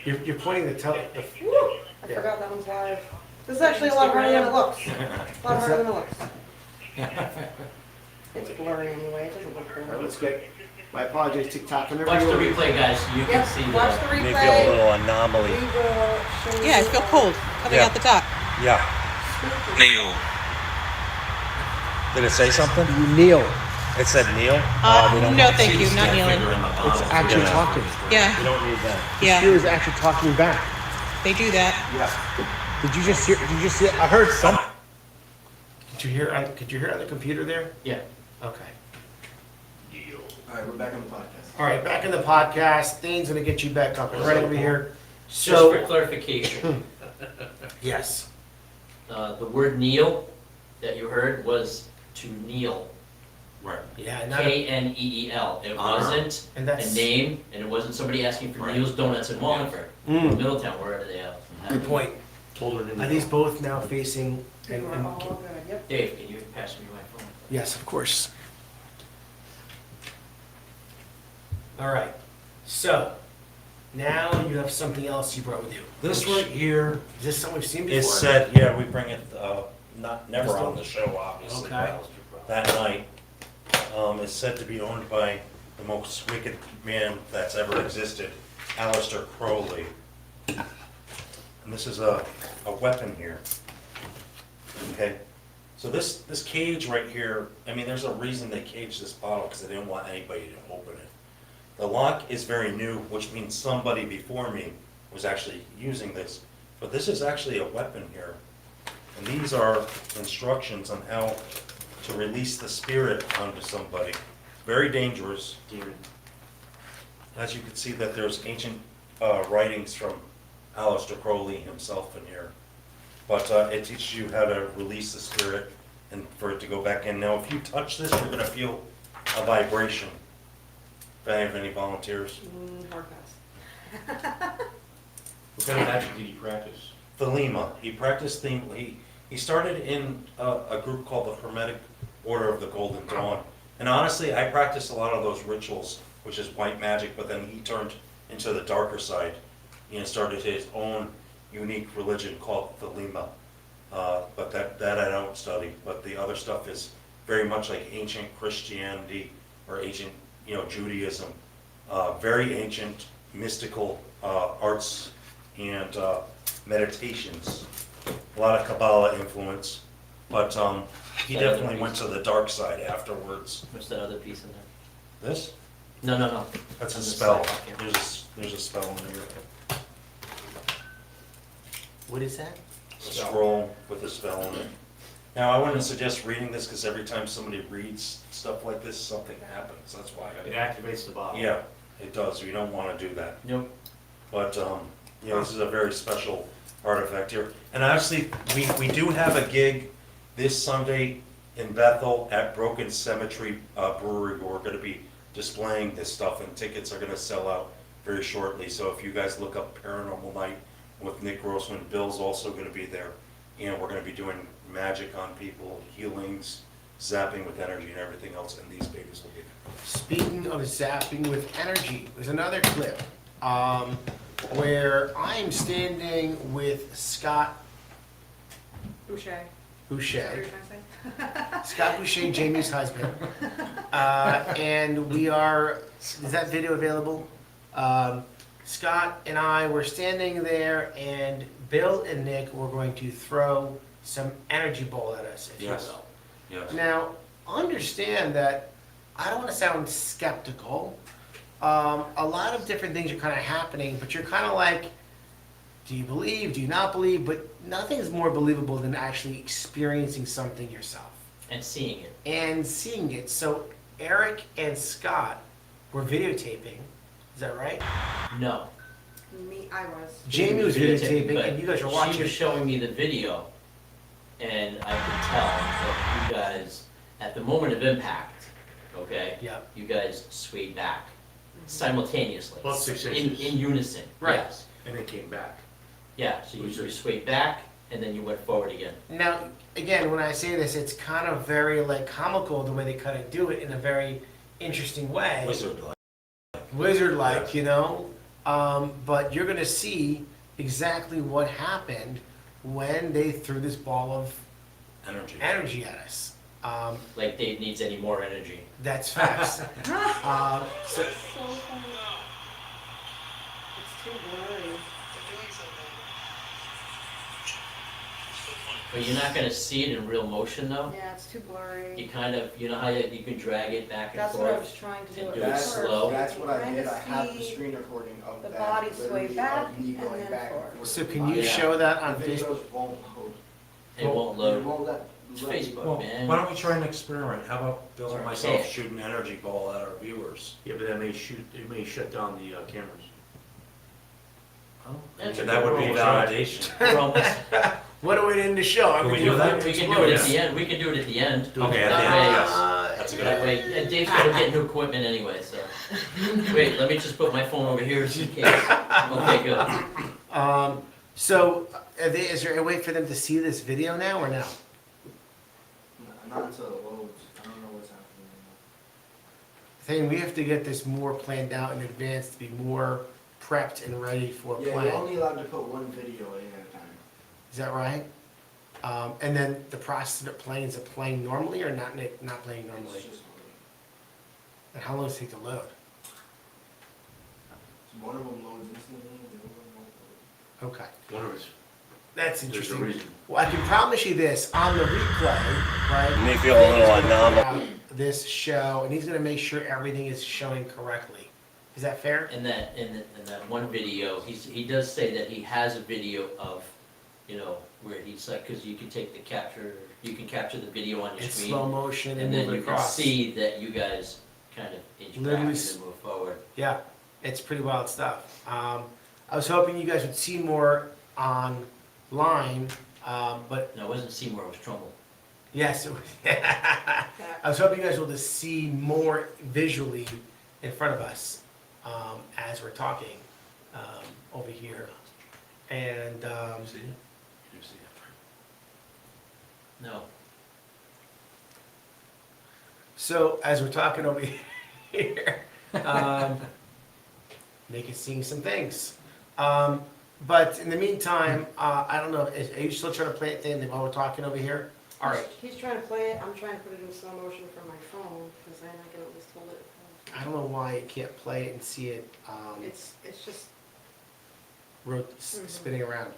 Speaker 7: and
Speaker 1: You're pointing the
Speaker 7: Woo! I
Speaker 1: Yeah.
Speaker 7: forgot that one's live. This is actually a lot harder than it looks. A lot
Speaker 1: What's
Speaker 7: harder
Speaker 1: that?
Speaker 7: than it looks. It's blurry anyway, it doesn't look
Speaker 1: All right,
Speaker 7: good.
Speaker 1: let's get, my apologies, TikTok, whenever
Speaker 2: Watch the
Speaker 1: you're ready.
Speaker 2: replay, guys, you can see
Speaker 7: Yep, watch the
Speaker 2: the.
Speaker 6: You may feel a
Speaker 7: replay.
Speaker 6: little
Speaker 7: We
Speaker 6: anomaly.
Speaker 7: will show you.
Speaker 8: Yeah, I feel cold coming
Speaker 6: Yeah.
Speaker 8: out the top.
Speaker 6: Yeah. Did it say something?
Speaker 1: Neil.
Speaker 6: It said Neil? We don't-
Speaker 8: No, thank you, not kneeling.
Speaker 1: It's actually
Speaker 6: Yeah.
Speaker 1: talking.
Speaker 8: Yeah,
Speaker 6: You don't need that.
Speaker 8: yeah,
Speaker 1: is actually talking back.
Speaker 8: they do that.
Speaker 1: Did you just hear, I heard something. Could you hear it on the computer there?
Speaker 2: Yeah.
Speaker 1: Okay.
Speaker 5: All right, we're back on the podcast.
Speaker 1: All right, back in the podcast, Dane's gonna get you back up and right over here.
Speaker 2: Just for
Speaker 1: So,
Speaker 2: clarification,
Speaker 1: yes,
Speaker 2: the word kneel that you heard was to kneel,
Speaker 3: Right.
Speaker 1: yeah, not a,
Speaker 2: Kneel. It wasn't
Speaker 1: and
Speaker 2: a
Speaker 1: that's,
Speaker 2: name, and it wasn't somebody asking for
Speaker 3: Right.
Speaker 2: Neil's Donuts in Wallingford, Middletown, wherever they are.
Speaker 1: good point.
Speaker 4: Told her to
Speaker 1: Are these both now facing, and,
Speaker 7: We're all good, yep.
Speaker 2: Dave, can you pass me my phone?
Speaker 1: yes, of course. All right, so, Now you have something else you brought with you.
Speaker 3: This right here
Speaker 1: Is this something we've seen before?
Speaker 3: is said, yeah, we bring it, never on the show, obviously.
Speaker 1: Okay.
Speaker 3: That night, is said to be owned by the most wicked man that's ever existed, Aleister Crowley. And this is a weapon here. Okay, so this cage right here, I mean, there's a reason they caged this bottle, because they didn't want anybody to open it. The lock is very new, which means somebody before me was actually using this. But this is actually a weapon here. And these are instructions on how to release the spirit onto somebody. Very dangerous. As you can see that there's ancient writings from Aleister Crowley himself in here. But it teaches you how to release the spirit and for it to go back in. Now, if you touch this, you're gonna feel a vibration. If I have any volunteers.
Speaker 7: Hard pass.
Speaker 4: What kind of magic did you practice?
Speaker 3: Thelema. He practiced he started in a group called the Hermetic Order of the Golden Dawn. And honestly, I practiced a lot of those rituals, which is white magic, but then he turned into the darker side and started his own unique religion called Thelema. But that I don't study. But the other stuff is very much like ancient Christianity or ancient, Judaism. Very ancient mystical arts and meditations. A lot of Kabbalah influence, but he definitely went to the dark side afterwards.
Speaker 2: What's that other piece in there?
Speaker 3: This?
Speaker 2: No.
Speaker 3: That's a
Speaker 2: On the
Speaker 3: spell.
Speaker 2: side, yeah.
Speaker 3: There's a spell in here.
Speaker 1: What is that?
Speaker 3: A scroll with a spell in it. Now, I wouldn't suggest reading this because every time somebody reads stuff like this, something happens. That's why.
Speaker 4: It activates the bottle.
Speaker 3: Yeah, it does. You don't want to do that.
Speaker 2: Nope.
Speaker 3: But, this is a very special artifact here. And actually, we do have a gig this Sunday in Bethel at Broken Cemetery Brewery where we're going to be displaying this stuff, and tickets are going to sell out very shortly. So if you guys look up Paranormal Night with Nick Grossman, Bill's also going to be there. And we're going to be doing magic on people, healings, zapping with energy and everything else, and these babies will be there.
Speaker 1: Speaking of zapping with energy, there's another clip where I am standing with Scott
Speaker 7: Boucher.
Speaker 1: Boucher.
Speaker 7: Say?
Speaker 1: Scott Boucher, Jamie's husband. And we are, is that video available? Scott and I were standing there, and Bill and Nick were going to throw some energy ball at us, if
Speaker 3: Yes.
Speaker 1: you will.
Speaker 3: Yes.
Speaker 1: Now, understand that I don't want to sound skeptical. A lot of different things are kind of happening, but you're kind of like, do you believe, do you not believe? But nothing's more believable than actually experiencing something yourself
Speaker 2: And seeing it.
Speaker 1: and seeing it. So Eric and Scott were videotaping. Is that right?
Speaker 2: No.
Speaker 7: Me, I was.
Speaker 1: Jamie was videotaping, and you guys were
Speaker 2: She
Speaker 1: watching.
Speaker 2: was showing me the video, and I could tell that you guys, at the moment of impact, okay?
Speaker 1: Yeah.
Speaker 2: You guys swayed back simultaneously.
Speaker 4: About 6
Speaker 2: In
Speaker 4: inches.
Speaker 2: unison,
Speaker 1: Right.
Speaker 2: yes.
Speaker 4: And it came back.
Speaker 2: Yeah, so you
Speaker 4: Which is-
Speaker 2: swayed back, and then you went forward again.
Speaker 1: Now, again, when I say this, it's kind of very like comical the way they kind of do it in a very interesting way.
Speaker 3: Wizard-like.
Speaker 1: Wizard-like,
Speaker 3: Yes.
Speaker 1: you know. But you're going to see exactly what happened when they threw this ball of
Speaker 3: Energy.
Speaker 1: energy at us.
Speaker 2: Like Dave needs any more energy.
Speaker 1: That's facts. So,
Speaker 7: So funny. It's too blurry.
Speaker 2: But you're not gonna see it in real motion though?
Speaker 7: Yeah, it's too blurry.
Speaker 2: You kind of, you know how you can drag it back and
Speaker 7: That's what I
Speaker 2: forth?
Speaker 7: was trying to do
Speaker 2: And
Speaker 7: at
Speaker 2: do it
Speaker 7: first.
Speaker 2: slow.
Speaker 5: That's what I
Speaker 7: Trying
Speaker 5: did,
Speaker 7: to
Speaker 5: I have the
Speaker 7: see
Speaker 5: screen recording of
Speaker 7: the
Speaker 5: that.
Speaker 7: body sway
Speaker 5: literally
Speaker 7: back
Speaker 5: of me
Speaker 7: and
Speaker 5: going
Speaker 7: then
Speaker 5: back and
Speaker 7: forward.
Speaker 5: forth.
Speaker 1: so can you
Speaker 2: Yeah.
Speaker 1: show that on
Speaker 5: The
Speaker 1: Facebook?
Speaker 5: videos won't load.
Speaker 2: It won't
Speaker 5: It
Speaker 2: load.
Speaker 5: won't let.
Speaker 2: It's
Speaker 5: let me-
Speaker 2: Facebook,
Speaker 3: Well,
Speaker 2: man.
Speaker 3: why don't we try an experiment? How about Bill and
Speaker 2: Sorry.
Speaker 3: myself
Speaker 2: Yeah.
Speaker 3: shoot an energy ball at our viewers?
Speaker 4: Yeah, but it may shut down the cameras.
Speaker 2: That's
Speaker 3: And
Speaker 2: a
Speaker 3: that would be
Speaker 2: good try.
Speaker 3: validation.
Speaker 2: We're almost-
Speaker 1: What are we in to show?
Speaker 3: Can we do that?
Speaker 2: We can do it at the end, we can do it at the end.
Speaker 3: Okay, at
Speaker 2: That
Speaker 3: the end,
Speaker 2: way-
Speaker 3: yes. That's a good
Speaker 2: That
Speaker 3: idea.
Speaker 2: way, and Dave's gonna get new equipment anyway, so. Wait, let me just put my phone over here just in case. Okay, good.
Speaker 1: So, is there a way for them to see this video now or no?
Speaker 5: Not until it loads, I don't know what's happening.
Speaker 1: Saying we have to get this more planned out in advance to be more prepped and ready for
Speaker 5: Yeah,
Speaker 1: play.
Speaker 5: you're only allowed to put one video in at a time.
Speaker 1: Is that right? And then the process of it playing, is it playing normally or not playing normally?
Speaker 5: It's just
Speaker 1: And how long does it take to load?
Speaker 5: one of them loads instantly, the other one won't load.
Speaker 1: Okay,
Speaker 4: One of us,
Speaker 1: that's
Speaker 4: there's a
Speaker 1: interesting.
Speaker 4: reason.
Speaker 1: Well, I can promise you this, on the replay, right?
Speaker 6: You may feel a little
Speaker 1: Dan's gonna
Speaker 6: anomalous.
Speaker 1: put out this show, and he's gonna make sure everything is showing correctly. Is that fair?
Speaker 2: In that one video, he does say that he has a video of, where he's like, because you can take the capture, you can capture the video on your
Speaker 1: In
Speaker 2: screen.
Speaker 1: slow motion and
Speaker 2: And then
Speaker 1: move it
Speaker 2: you can
Speaker 1: across.
Speaker 2: see that you guys kind of inch back
Speaker 1: Literally
Speaker 2: and
Speaker 1: s-
Speaker 2: then move forward.
Speaker 1: Yeah, it's pretty wild stuff. I was hoping you guys would see more online, but
Speaker 2: No, it wasn't Seymour, it was Trumbull.
Speaker 1: yes, it was, I was hoping you guys will just see more visually in front of us as we're talking over here. And
Speaker 3: See it? You see it?
Speaker 2: No.
Speaker 1: so as we're talking over here, Nick is seeing some things. But in the meantime, I don't know, are you still trying to play it then while we're talking over here? All right,
Speaker 7: He's trying to play it, I'm trying to put it in slow motion from my phone, because then I can at least hold it.
Speaker 1: I don't know why you can't play it and see it
Speaker 7: It's just,
Speaker 1: spinning around.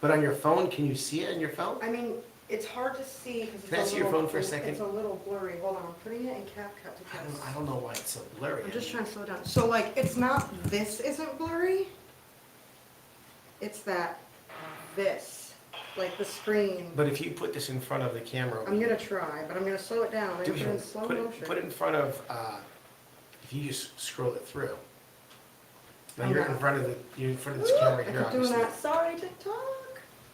Speaker 1: But on your phone, can you see it on your phone?
Speaker 7: I mean, it's hard to see, because
Speaker 1: Can I see your phone for a second?
Speaker 7: It's a little blurry, hold on, I'm putting it in CapCut to test.
Speaker 1: I don't know why it's so blurry.
Speaker 7: I'm just trying to slow down. So like, it's not this isn't blurry. It's that this, like the screen.
Speaker 1: But if you put this in front of the camera.
Speaker 7: I'm gonna try, but I'm gonna slow it down. I'm
Speaker 1: Do
Speaker 7: gonna put it in
Speaker 1: it,
Speaker 7: slow
Speaker 1: put
Speaker 7: motion.
Speaker 1: it, put it in front of, if you just scroll it through. Now
Speaker 7: I'm
Speaker 1: you're
Speaker 7: not.
Speaker 1: in front of you're in front of this
Speaker 7: Ooh,
Speaker 1: camera
Speaker 7: I
Speaker 1: here,
Speaker 7: keep doing
Speaker 1: obviously.
Speaker 7: that. Sorry, TikTok.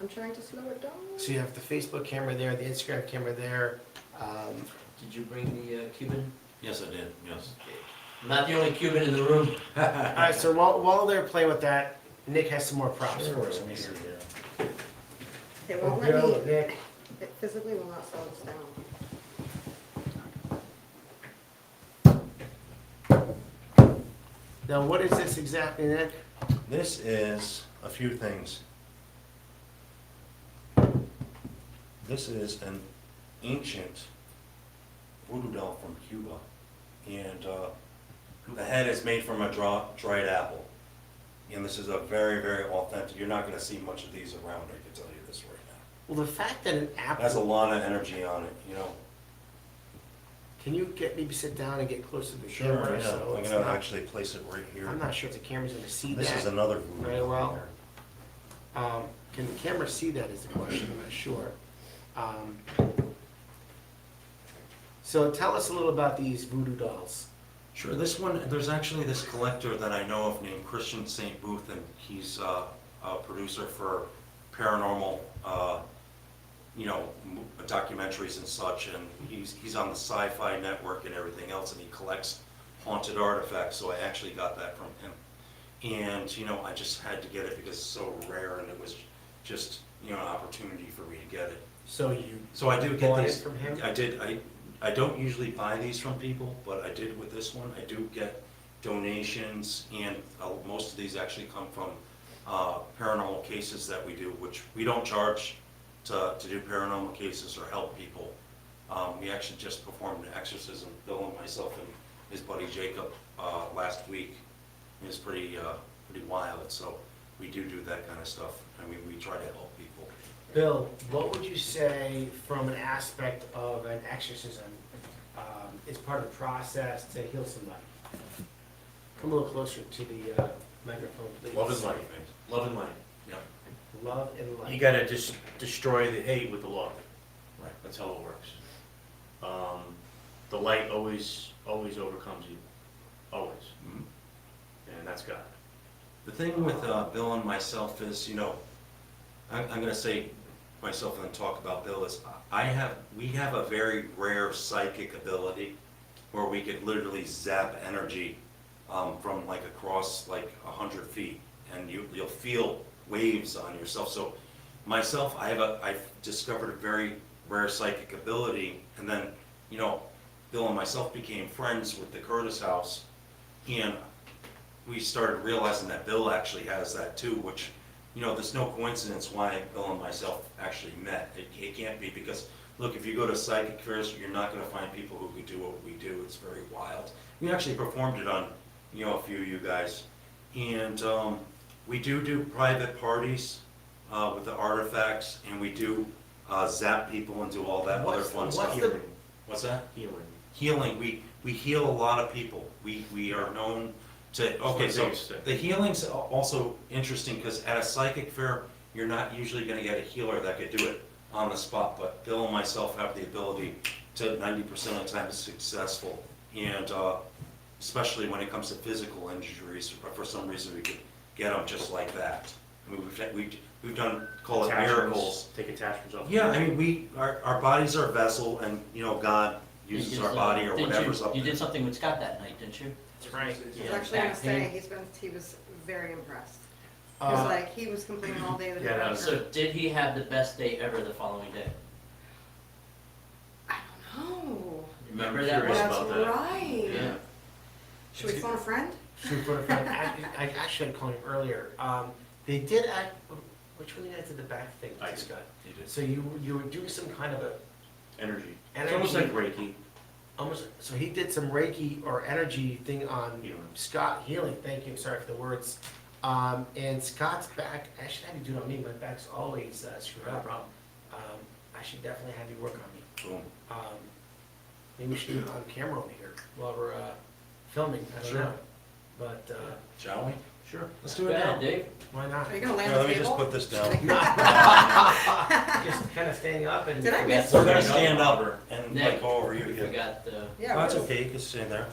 Speaker 7: I'm trying to slow it down.
Speaker 1: So you have the Facebook camera there, the Instagram camera there.
Speaker 2: Did you bring the Cuban?
Speaker 3: Yes, I did, yes.
Speaker 2: I'm not the only Cuban in the room.
Speaker 1: All right, so while they're playing with that, Nick has some more props for us over here.
Speaker 7: It won't let
Speaker 1: Bill,
Speaker 7: me.
Speaker 1: Nick,
Speaker 7: It physically will not slow us down.
Speaker 1: now what is this exactly, Nick?
Speaker 6: This is a few things. This is an ancient voodoo doll from Cuba. And the head is made from a dried apple. And this is a very, very authentic, you're not gonna see much of these around, I can tell you this right now.
Speaker 1: Well, the fact that an
Speaker 6: It has a
Speaker 1: apple,
Speaker 6: lot of energy on it, you know.
Speaker 1: can you maybe sit down and get closer to the
Speaker 6: Sure,
Speaker 1: camera?
Speaker 6: yeah,
Speaker 1: So
Speaker 6: I'm
Speaker 1: it's
Speaker 6: gonna
Speaker 1: not-
Speaker 6: actually place it right here.
Speaker 1: I'm not sure if the camera's gonna see
Speaker 6: This is
Speaker 1: that.
Speaker 6: another voodoo
Speaker 1: very
Speaker 6: doll
Speaker 1: well.
Speaker 6: here.
Speaker 1: Can the camera see that is the question, I'm not sure. So tell us a little about these voodoo dolls.
Speaker 3: Sure, this one, there's actually this collector that I know of named Christian St. Booth, and he's a producer for paranormal, documentaries and such, and he's on the Sci-Fi Network and everything else, and he collects haunted artifacts, so I actually got that from him. And, I just had to get it because it's so rare, and it was just, an opportunity for me to get it.
Speaker 1: So you
Speaker 3: So I do get
Speaker 1: bought it
Speaker 3: these.
Speaker 1: from him?
Speaker 3: I did, I don't usually buy these from people, but I did with this one. I do get donations, and most of these actually come from paranormal cases that we do, which we don't charge to do paranormal cases or help people. We actually just performed an exorcism, Bill and myself and his buddy Jacob, last week. It was pretty wild, so we do that kind of stuff. I mean, we try to help people.
Speaker 1: Bill, what would you say from an aspect of an exorcism is part of the process to heal somebody? Come a little closer to the microphone, please.
Speaker 4: Love and light. Love and light.
Speaker 1: Love and light.
Speaker 4: You gotta just destroy the hate with the love.
Speaker 3: Right.
Speaker 4: That's how it works. The light always overcomes you, always,
Speaker 3: Mhm.
Speaker 4: and that's God.
Speaker 3: The thing with Bill and myself is, I'm going to say myself and then talk about Bill is, we have a very rare psychic ability where we could literally zap energy from like across like 100 feet, and you'll feel waves on yourself. So myself, I've discovered a very rare psychic ability, and then, Bill and myself became friends with the Curtis house, and we started realizing that Bill actually has that too, which, you know, there's no coincidence why Bill and myself actually met. It can't be because, look, if you go to psychic fairs, you're not gonna find people who could do what we do. It's very wild. We actually performed it on, you know, a few of you guys. And, we do private parties, with the artifacts, and we do, zap people and do all that other fun stuff.
Speaker 4: Healing.
Speaker 3: What's that?
Speaker 4: Healing.
Speaker 3: Healing, we heal a lot of people. We are known to, okay, so the healing's also interesting, because at a psychic fair, you're not usually gonna get a healer that could do it on the spot, but Bill and myself have the ability to 90% of the time be successful. And, especially when it comes to physical injuries, for some reason we could get them just like that. I mean, we've done, call it miracles.
Speaker 4: Take attachments off.
Speaker 3: Yeah, I mean, our bodies are a vessel, and, you know, God uses our body or
Speaker 2: Didn't
Speaker 3: whatever's
Speaker 2: you-
Speaker 3: up
Speaker 2: You
Speaker 3: there.
Speaker 2: did something with Scott that night, didn't you?
Speaker 4: That's right.
Speaker 7: I
Speaker 2: Yeah,
Speaker 7: was actually gonna
Speaker 2: back
Speaker 7: say,
Speaker 2: pain.
Speaker 7: he was very impressed. He was like, he was complaining all day that it
Speaker 4: Yeah,
Speaker 7: hurt.
Speaker 2: So did he have the best day ever the following day?
Speaker 7: I don't know.
Speaker 2: Remember
Speaker 4: I'm
Speaker 2: that
Speaker 4: curious
Speaker 2: one?
Speaker 7: That's
Speaker 4: about that.
Speaker 7: right.
Speaker 2: Yeah.
Speaker 7: Should we phone a friend?
Speaker 1: Shoot for a friend. I actually had called him earlier. They did act, which one of you guys did the back thing?
Speaker 4: I did.
Speaker 1: Scott?
Speaker 3: You did.
Speaker 1: So you were doing some kind of a,
Speaker 4: Energy. It's
Speaker 1: Energy.
Speaker 4: almost like Reiki.
Speaker 1: so he did some Reiki or energy thing on
Speaker 4: Healing.
Speaker 1: Scott healing, thank you, sorry for the words. And Scott's back, I should have you do it on me, my back's always screwed
Speaker 4: No
Speaker 1: up.
Speaker 4: problem.
Speaker 1: I should definitely have you work on me.
Speaker 3: Boom.
Speaker 1: Maybe we should do it on camera over here while we're filming, I don't
Speaker 3: Sure.
Speaker 1: know. But,
Speaker 3: Shall we?
Speaker 1: sure,
Speaker 3: Let's do it
Speaker 2: Go
Speaker 3: now.
Speaker 2: ahead, Dave.
Speaker 1: why not?
Speaker 7: Are you gonna lay
Speaker 6: Here,
Speaker 7: on
Speaker 6: let
Speaker 7: the
Speaker 6: me
Speaker 7: table?
Speaker 6: just put this down.
Speaker 1: Just kind of standing up and.
Speaker 7: Did I
Speaker 2: We
Speaker 7: miss
Speaker 2: got
Speaker 3: We're gonna
Speaker 2: some-
Speaker 3: stand up and
Speaker 2: Nick,
Speaker 3: like go over you
Speaker 2: We
Speaker 3: again.
Speaker 2: forgot the,
Speaker 7: Yeah.
Speaker 6: That's
Speaker 7: really.
Speaker 6: okay, you can stand there,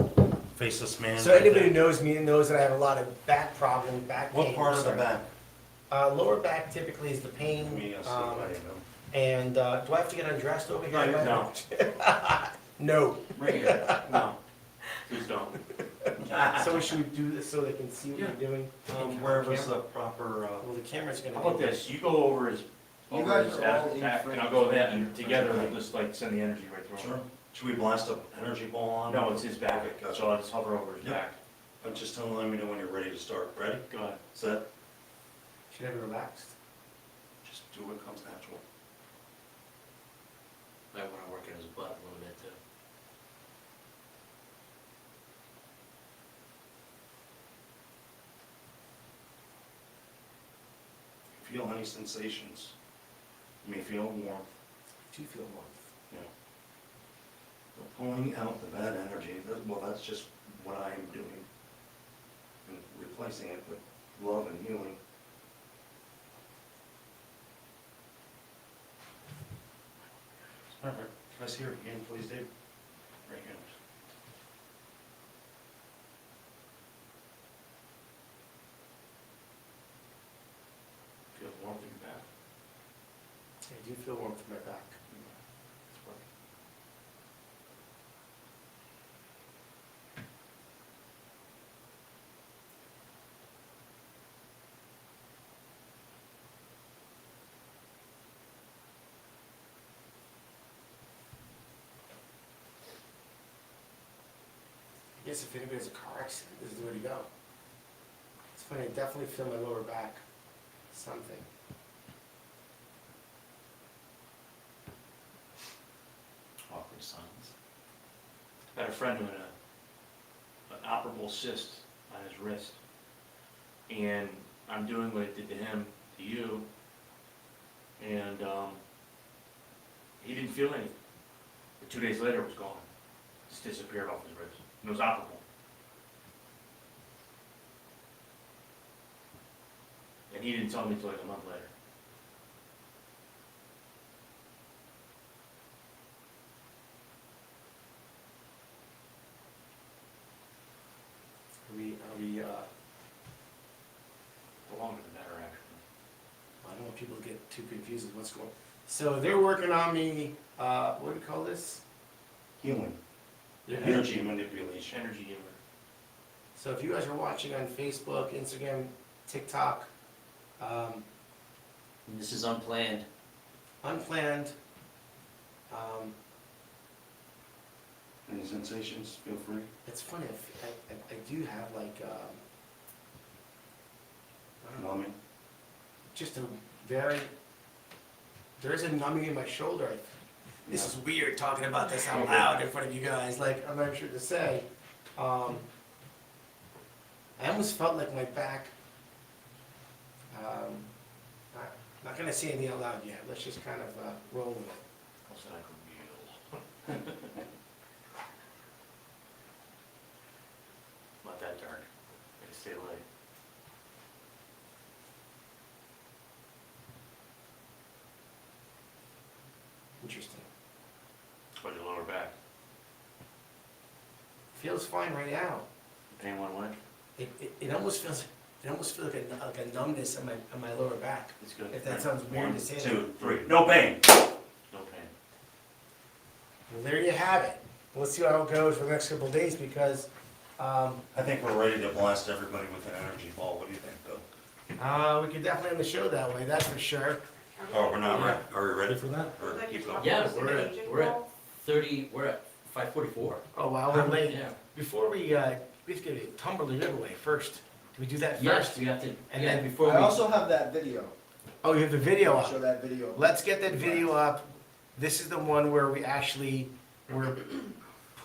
Speaker 6: face this man.
Speaker 1: So anybody who knows me knows that I have a lot of back problems, back pain.
Speaker 6: What part of the
Speaker 1: sorry.
Speaker 6: back?
Speaker 1: Lower back typically is the
Speaker 6: Let
Speaker 1: pain.
Speaker 6: me see if I know.
Speaker 1: And do I have to get undressed over here?
Speaker 4: No.
Speaker 1: No.
Speaker 4: Right here. No. Please don't.
Speaker 1: So should we do this so they can see what
Speaker 4: Yeah.
Speaker 1: you're doing?
Speaker 6: Where was the proper,
Speaker 1: Well, the camera's gonna.
Speaker 4: How about
Speaker 1: be-
Speaker 4: this, you go over his,
Speaker 5: You
Speaker 4: over
Speaker 5: guys
Speaker 4: his
Speaker 5: are all in
Speaker 4: back,
Speaker 5: frame.
Speaker 4: and I'll go that, and together we'll just like send the energy right through him.
Speaker 6: sure, should we blast an energy ball on?
Speaker 4: No, it's his back,
Speaker 6: Okay, gotcha.
Speaker 4: so I'll just hover over his
Speaker 6: Yep.
Speaker 4: back.
Speaker 6: But just let me know when you're ready to start. Ready,
Speaker 4: Go ahead.
Speaker 6: set,
Speaker 1: Should have it relaxed.
Speaker 6: just do what comes natural.
Speaker 2: I wanna work in his butt a little bit too.
Speaker 6: Feel any sensations? You may feel warmth,
Speaker 1: Do you feel warmth?
Speaker 6: you know. But pulling out the bad energy, well, that's just what I am doing. And replacing it with love and healing. Perfect. Can I see your hand, please, Dave? Right here.
Speaker 4: Feel warmth in your back.
Speaker 1: I do feel warmth in my back.
Speaker 4: It's working.
Speaker 1: I guess if anybody has a car accident, this is the way to go. It's funny, I definitely feel my lower back, something.
Speaker 2: Awkward silence.
Speaker 4: I had a friend who had an operable cyst on his wrist. And I'm doing what it did to him, to you. And he didn't feel anything. But 2 days later, it was gone. Just disappeared off his wrist. And it was operable. And he didn't tell me until like a month later. The longer the better, actually.
Speaker 1: I don't want people to get too confused with what's going on. So they're working on me, what do we call this?
Speaker 6: Healing,
Speaker 4: Yeah.
Speaker 6: energy manipulation.
Speaker 4: Energy healer.
Speaker 1: So if you guys are watching on Facebook, Instagram, TikTok,
Speaker 2: And this is unplanned.
Speaker 1: unplanned,
Speaker 6: Any sensations, feel free.
Speaker 1: it's funny, I do have like,
Speaker 6: numbing?
Speaker 1: Just a very, there is a numbing in my shoulder. This is weird talking about this out loud in front of you guys, like, I'm not sure to say. I almost felt like my back, not gonna say anything out loud yet, let's just kind of roll with it.
Speaker 4: Not that dark. Gotta stay light.
Speaker 1: Interesting.
Speaker 4: But your lower back.
Speaker 1: Feels fine right now.
Speaker 4: Pain one way?
Speaker 1: It almost feels like a numbness on my lower back.
Speaker 4: It's good.
Speaker 1: If that sounds weird to say that.
Speaker 6: 1, 2, 3, no pain.
Speaker 4: No pain.
Speaker 1: Well, there you have it. Let's see how it goes for the next couple of days because,
Speaker 6: I think we're ready to blast everybody with an energy ball. What do you think, Bill?
Speaker 1: we could definitely end the show that way, that's for sure.
Speaker 6: Oh, we're not ready. Are we ready for that? Or
Speaker 7: Like
Speaker 6: keep
Speaker 7: you
Speaker 6: going?
Speaker 7: talk-
Speaker 2: Yeah, we're at 30, we're at 5:44.
Speaker 1: Oh, wow, we're late.
Speaker 2: Yeah.
Speaker 1: Before we have to get a tumbler giveaway first. Do we do that
Speaker 2: Yes,
Speaker 1: first?
Speaker 2: we have to,
Speaker 1: And
Speaker 2: yeah,
Speaker 1: then
Speaker 2: before
Speaker 5: I
Speaker 2: we,
Speaker 5: also have that video.
Speaker 1: Oh, you have the video
Speaker 5: I'll show
Speaker 1: up.
Speaker 5: that video.
Speaker 1: Let's get that video up. This is the one where we actually were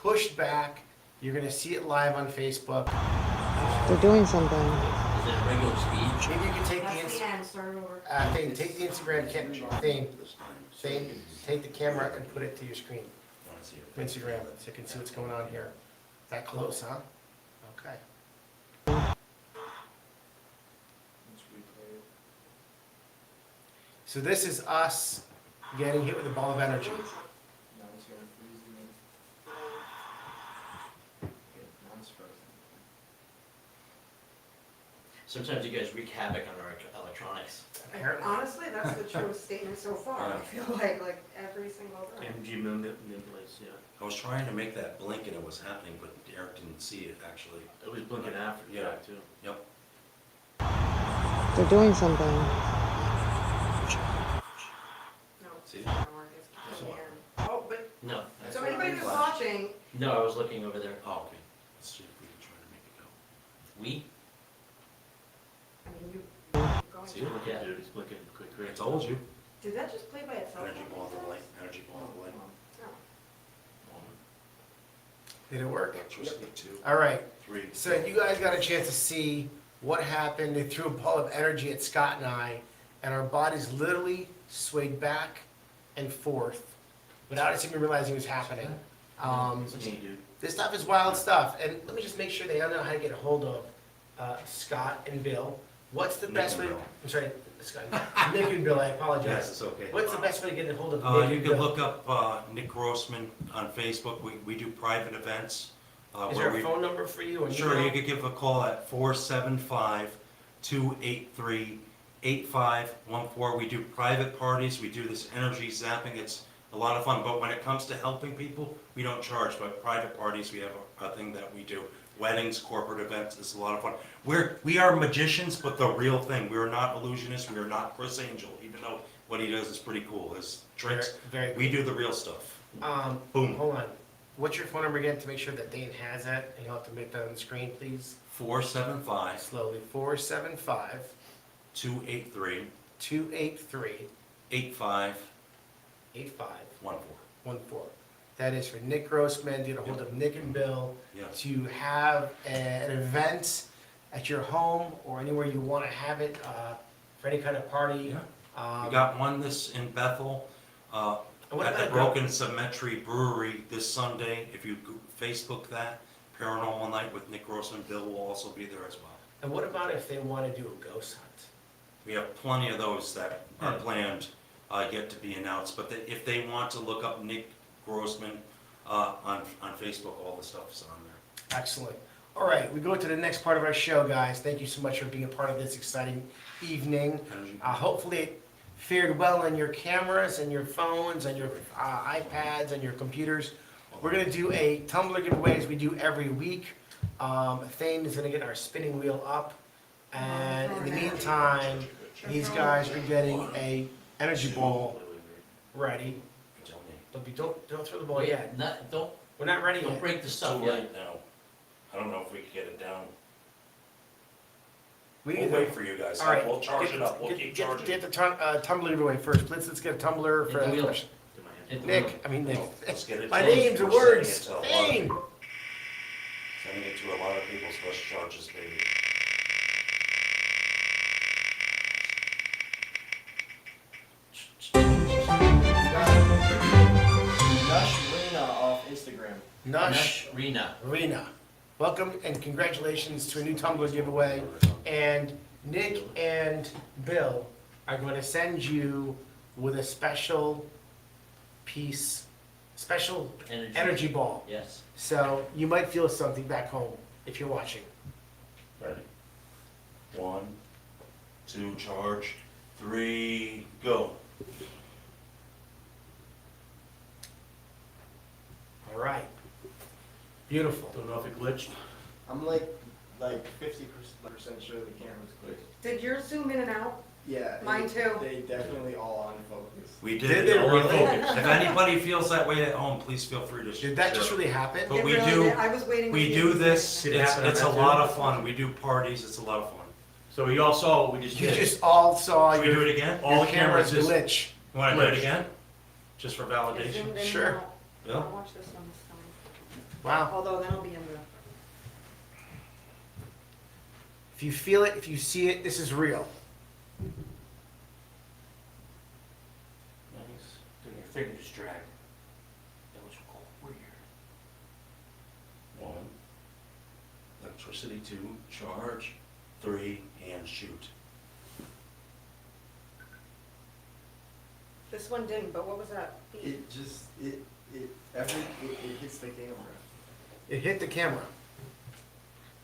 Speaker 1: pushed back. You're gonna see it live on Facebook.
Speaker 8: They're doing something.
Speaker 2: is it regular speed?
Speaker 1: Maybe you can take
Speaker 7: That's
Speaker 1: the
Speaker 7: the end, start over.
Speaker 1: take the Instagram thing, take the camera and put it to your screen.
Speaker 6: Wanna see it?
Speaker 1: Instagram, so you can see what's going on here. That close, huh? Okay. So this is us getting hit with a ball of energy.
Speaker 2: Sometimes you guys wreak havoc on our electronics.
Speaker 1: Apparently.
Speaker 7: Honestly, that's the truest statement so far, I feel like every single time.
Speaker 4: MG manipulates, yeah.
Speaker 6: I was trying to make that blink and it was happening, but Eric didn't see it actually.
Speaker 4: It was blinking after the
Speaker 6: Yeah.
Speaker 4: fact too.
Speaker 6: Yep.
Speaker 8: They're doing something.
Speaker 7: No, it's
Speaker 6: See?
Speaker 7: not working, it's at the end. Oh, but,
Speaker 2: No,
Speaker 7: so anybody who's watching,
Speaker 2: no, I was looking over there.
Speaker 6: Oh, okay. Let's see if we can try to make it go.
Speaker 2: We?
Speaker 7: I mean, you, going
Speaker 6: See?
Speaker 7: to,
Speaker 4: Look
Speaker 2: Yeah.
Speaker 4: at dude, he's blinking quick.
Speaker 6: I told you.
Speaker 7: did that just play by itself?
Speaker 6: Energy ball of the light, energy ball of the light.
Speaker 7: No.
Speaker 1: Did it work?
Speaker 6: Electricity, 2,
Speaker 1: All right.
Speaker 6: 3.
Speaker 1: So you guys got a chance to see what happened. They threw a ball of energy at Scott and I, and our bodies literally swayed back and forth without us even realizing it was happening.
Speaker 4: It's me, dude.
Speaker 1: This stuff is wild stuff, and let me just make sure they know how to get a hold of Scott and Bill. What's the
Speaker 6: Nick
Speaker 1: best
Speaker 6: and
Speaker 1: way?
Speaker 6: Bill.
Speaker 1: I'm sorry, Scott, Nick and Bill. I
Speaker 6: Yes,
Speaker 1: apologize.
Speaker 6: it's okay.
Speaker 1: What's the best way to get a hold of Nick
Speaker 6: You
Speaker 1: and
Speaker 6: can
Speaker 1: Bill?
Speaker 6: look up Nick Grossman on Facebook. We do private events.
Speaker 1: Is
Speaker 6: where
Speaker 1: there a
Speaker 6: we-
Speaker 1: phone number for you? Or
Speaker 6: Sure,
Speaker 1: email?
Speaker 6: you could give a call at 475-283-8514. We do private parties, we do this energy zapping, it's a lot of fun. But when it comes to helping people, we don't charge, but private parties, we have a thing that we do. Weddings, corporate events, it's a lot of fun. We are magicians, but the real thing. We are not illusionists, we are not Chris Angel, even though what he does is pretty cool, his tricks.
Speaker 1: Very
Speaker 6: We do the real stuff.
Speaker 1: Boom. Hold on. What's your phone number again to make sure that Dane has that? And you'll have to make that on the screen, please.
Speaker 6: 475-283-8514.
Speaker 1: Slowly. 475-283-8514. That is for Nick Grossman, get a hold of Nick and Bill
Speaker 6: Yes.
Speaker 1: to have an event at your home or anywhere you want to have it for any kind of party.
Speaker 6: Yeah. We got one this in Bethel,
Speaker 1: and what
Speaker 6: at the
Speaker 1: about
Speaker 6: Broken Cemetery Brewery this Sunday. If you Facebook that, Paranormal Night with Nick Grossman, Bill will also be there as well.
Speaker 1: And what about if they want to do a ghost hunt?
Speaker 6: We have plenty of those that are planned, yet to be announced. But if they want to look up Nick Grossman on Facebook, all the stuff is on there.
Speaker 1: Excellent. All right, we go to the next part of our show, guys. Thank you so much for being a part of this exciting evening. Hopefully it fared well on your cameras and your phones and your iPads and your computers. We're going to do a tumbler giveaway as we do every week. Thane is going to get our spinning wheel up. And in the meantime, these guys are getting a energy ball ready. Don't throw the ball yet. We're not ready
Speaker 2: Don't
Speaker 1: yet.
Speaker 2: break the stuff
Speaker 6: Too
Speaker 2: yet.
Speaker 6: late now. I don't know if we can get it down.
Speaker 1: We
Speaker 6: We'll
Speaker 1: need
Speaker 6: wait
Speaker 1: to-
Speaker 6: for you guys.
Speaker 1: All right.
Speaker 6: We'll charge it up. We'll keep charging.
Speaker 1: Get the tumbler giveaway first. Let's get a tumbler for
Speaker 2: Hit the
Speaker 1: that
Speaker 2: wheel.
Speaker 1: question.
Speaker 4: To my hand.
Speaker 2: Hit the wheel.
Speaker 1: Nick, I mean Nick.
Speaker 6: No, let's get it.
Speaker 1: My
Speaker 6: to-
Speaker 1: name's and
Speaker 6: we're sending
Speaker 1: words.
Speaker 6: it to a lot of
Speaker 1: Name.
Speaker 6: people. Sending it to a lot of people's bus charges, baby.
Speaker 5: Nush Rena off Instagram.
Speaker 1: Nush
Speaker 2: Rena.
Speaker 1: Rena. Welcome and congratulations to a new tumbler giveaway. And Nick and Bill are going to send you with a special piece, special energy ball.
Speaker 2: Yes.
Speaker 1: So you might feel something back home if you're watching.
Speaker 6: Ready? 1, 2, charge. 3, go.
Speaker 1: All right. Beautiful.
Speaker 4: Don't know if it glitched.
Speaker 5: I'm like 50% sure the camera's clear.
Speaker 7: Did yours zoom in and out?
Speaker 5: Yeah.
Speaker 7: Mine too.
Speaker 5: They definitely all on focus.
Speaker 6: We
Speaker 1: Did
Speaker 6: did.
Speaker 1: they
Speaker 6: All
Speaker 1: really?
Speaker 6: focus. If anybody feels that way at home, please feel free to.
Speaker 1: Did that just
Speaker 6: share.
Speaker 1: really happen?
Speaker 6: But
Speaker 7: It
Speaker 6: we
Speaker 7: really
Speaker 6: do-
Speaker 7: did. I was waiting.
Speaker 6: We
Speaker 7: to see
Speaker 6: do
Speaker 7: if it
Speaker 6: this,
Speaker 4: Did it
Speaker 6: it's,
Speaker 4: happen on
Speaker 6: it's a
Speaker 4: that too?
Speaker 6: lot of fun. We do parties, it's a lot of fun.
Speaker 4: So you all saw what we just
Speaker 1: You
Speaker 4: did.
Speaker 1: just all saw
Speaker 6: Should we do
Speaker 1: your,
Speaker 6: it again?
Speaker 4: All
Speaker 1: your
Speaker 4: the
Speaker 1: camera's
Speaker 4: cameras just,
Speaker 1: glitch.
Speaker 6: You wanna do it
Speaker 4: glitch.
Speaker 6: again? Just for
Speaker 7: It
Speaker 6: validation?
Speaker 7: zoomed in and
Speaker 1: Sure.
Speaker 7: out.
Speaker 6: Yeah?
Speaker 7: I'll watch this one this time.
Speaker 1: Wow.
Speaker 7: Although that'll be in the.
Speaker 1: If you feel it, if you see it, this is real.
Speaker 4: Nice. Then your finger just drag. That was cool. Weird.
Speaker 6: 1, electricity 2, charge, 3, and shoot.
Speaker 7: This one didn't, but what was that?
Speaker 5: It just, it hits the camera.
Speaker 1: It hit the camera.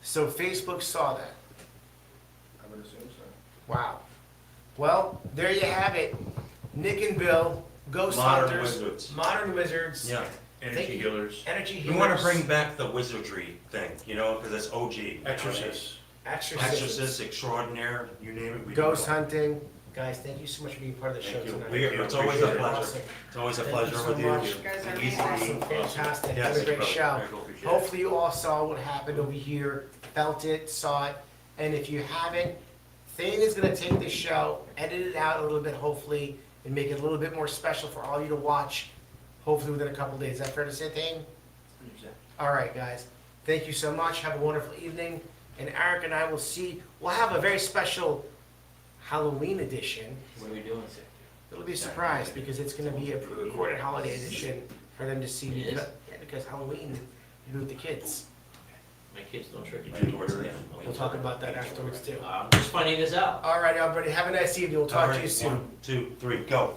Speaker 1: So Facebook saw that.
Speaker 5: I would assume so.
Speaker 1: Wow. Well, there you have it. Nick and Bill, Ghost
Speaker 6: Modern
Speaker 1: Hunters,
Speaker 6: wizards.
Speaker 1: Modern Wizards,
Speaker 6: Yeah,
Speaker 1: Thank
Speaker 4: Energy
Speaker 1: you.
Speaker 4: healers.
Speaker 1: Energy
Speaker 6: we
Speaker 1: Healers,
Speaker 6: wanna bring back the wizardry thing, you know, cause it's OG.
Speaker 4: Exorcists.
Speaker 1: Exorcists,
Speaker 6: Exorcist, extraordinaire, you name it, we do
Speaker 1: Ghost
Speaker 6: it.
Speaker 1: hunting. Guys, thank you so much for being part of the show
Speaker 6: Thank you.
Speaker 1: tonight.
Speaker 6: It's always a pleasure.
Speaker 1: Awesome.
Speaker 6: It's always a
Speaker 1: Thank you
Speaker 6: pleasure
Speaker 1: so
Speaker 6: with you.
Speaker 1: much.
Speaker 7: You guys are
Speaker 6: Easy.
Speaker 1: Awesome, fantastic.
Speaker 6: Yes,
Speaker 1: What a great
Speaker 6: brother.
Speaker 1: show.
Speaker 6: Very cool.
Speaker 1: Hopefully you all saw what happened over here, felt it, saw it, and if you haven't, Thane is gonna take this show, edit it out a little bit, hopefully, and make it a little bit more special for all you to watch, hopefully within a couple days. Is that fair to say, Thane? All right, guys. Thank you so much. Have a wonderful evening. And Eric and I will see, we'll have a very special Halloween edition.
Speaker 2: What are we doing?
Speaker 1: It'll be a surprise because it's gonna be a pre-recorded holiday edition for them to see.
Speaker 2: It is?
Speaker 1: Yeah, because Halloween, you do with the kids.
Speaker 2: My kids don't trick or
Speaker 6: Right
Speaker 2: treat.
Speaker 6: towards the end.
Speaker 1: We'll talk about that afterwards too.
Speaker 2: I'm just finding this out.
Speaker 1: All right, everybody, have a nice evening. We'll talk to you soon.
Speaker 6: 1, 2, 3, go.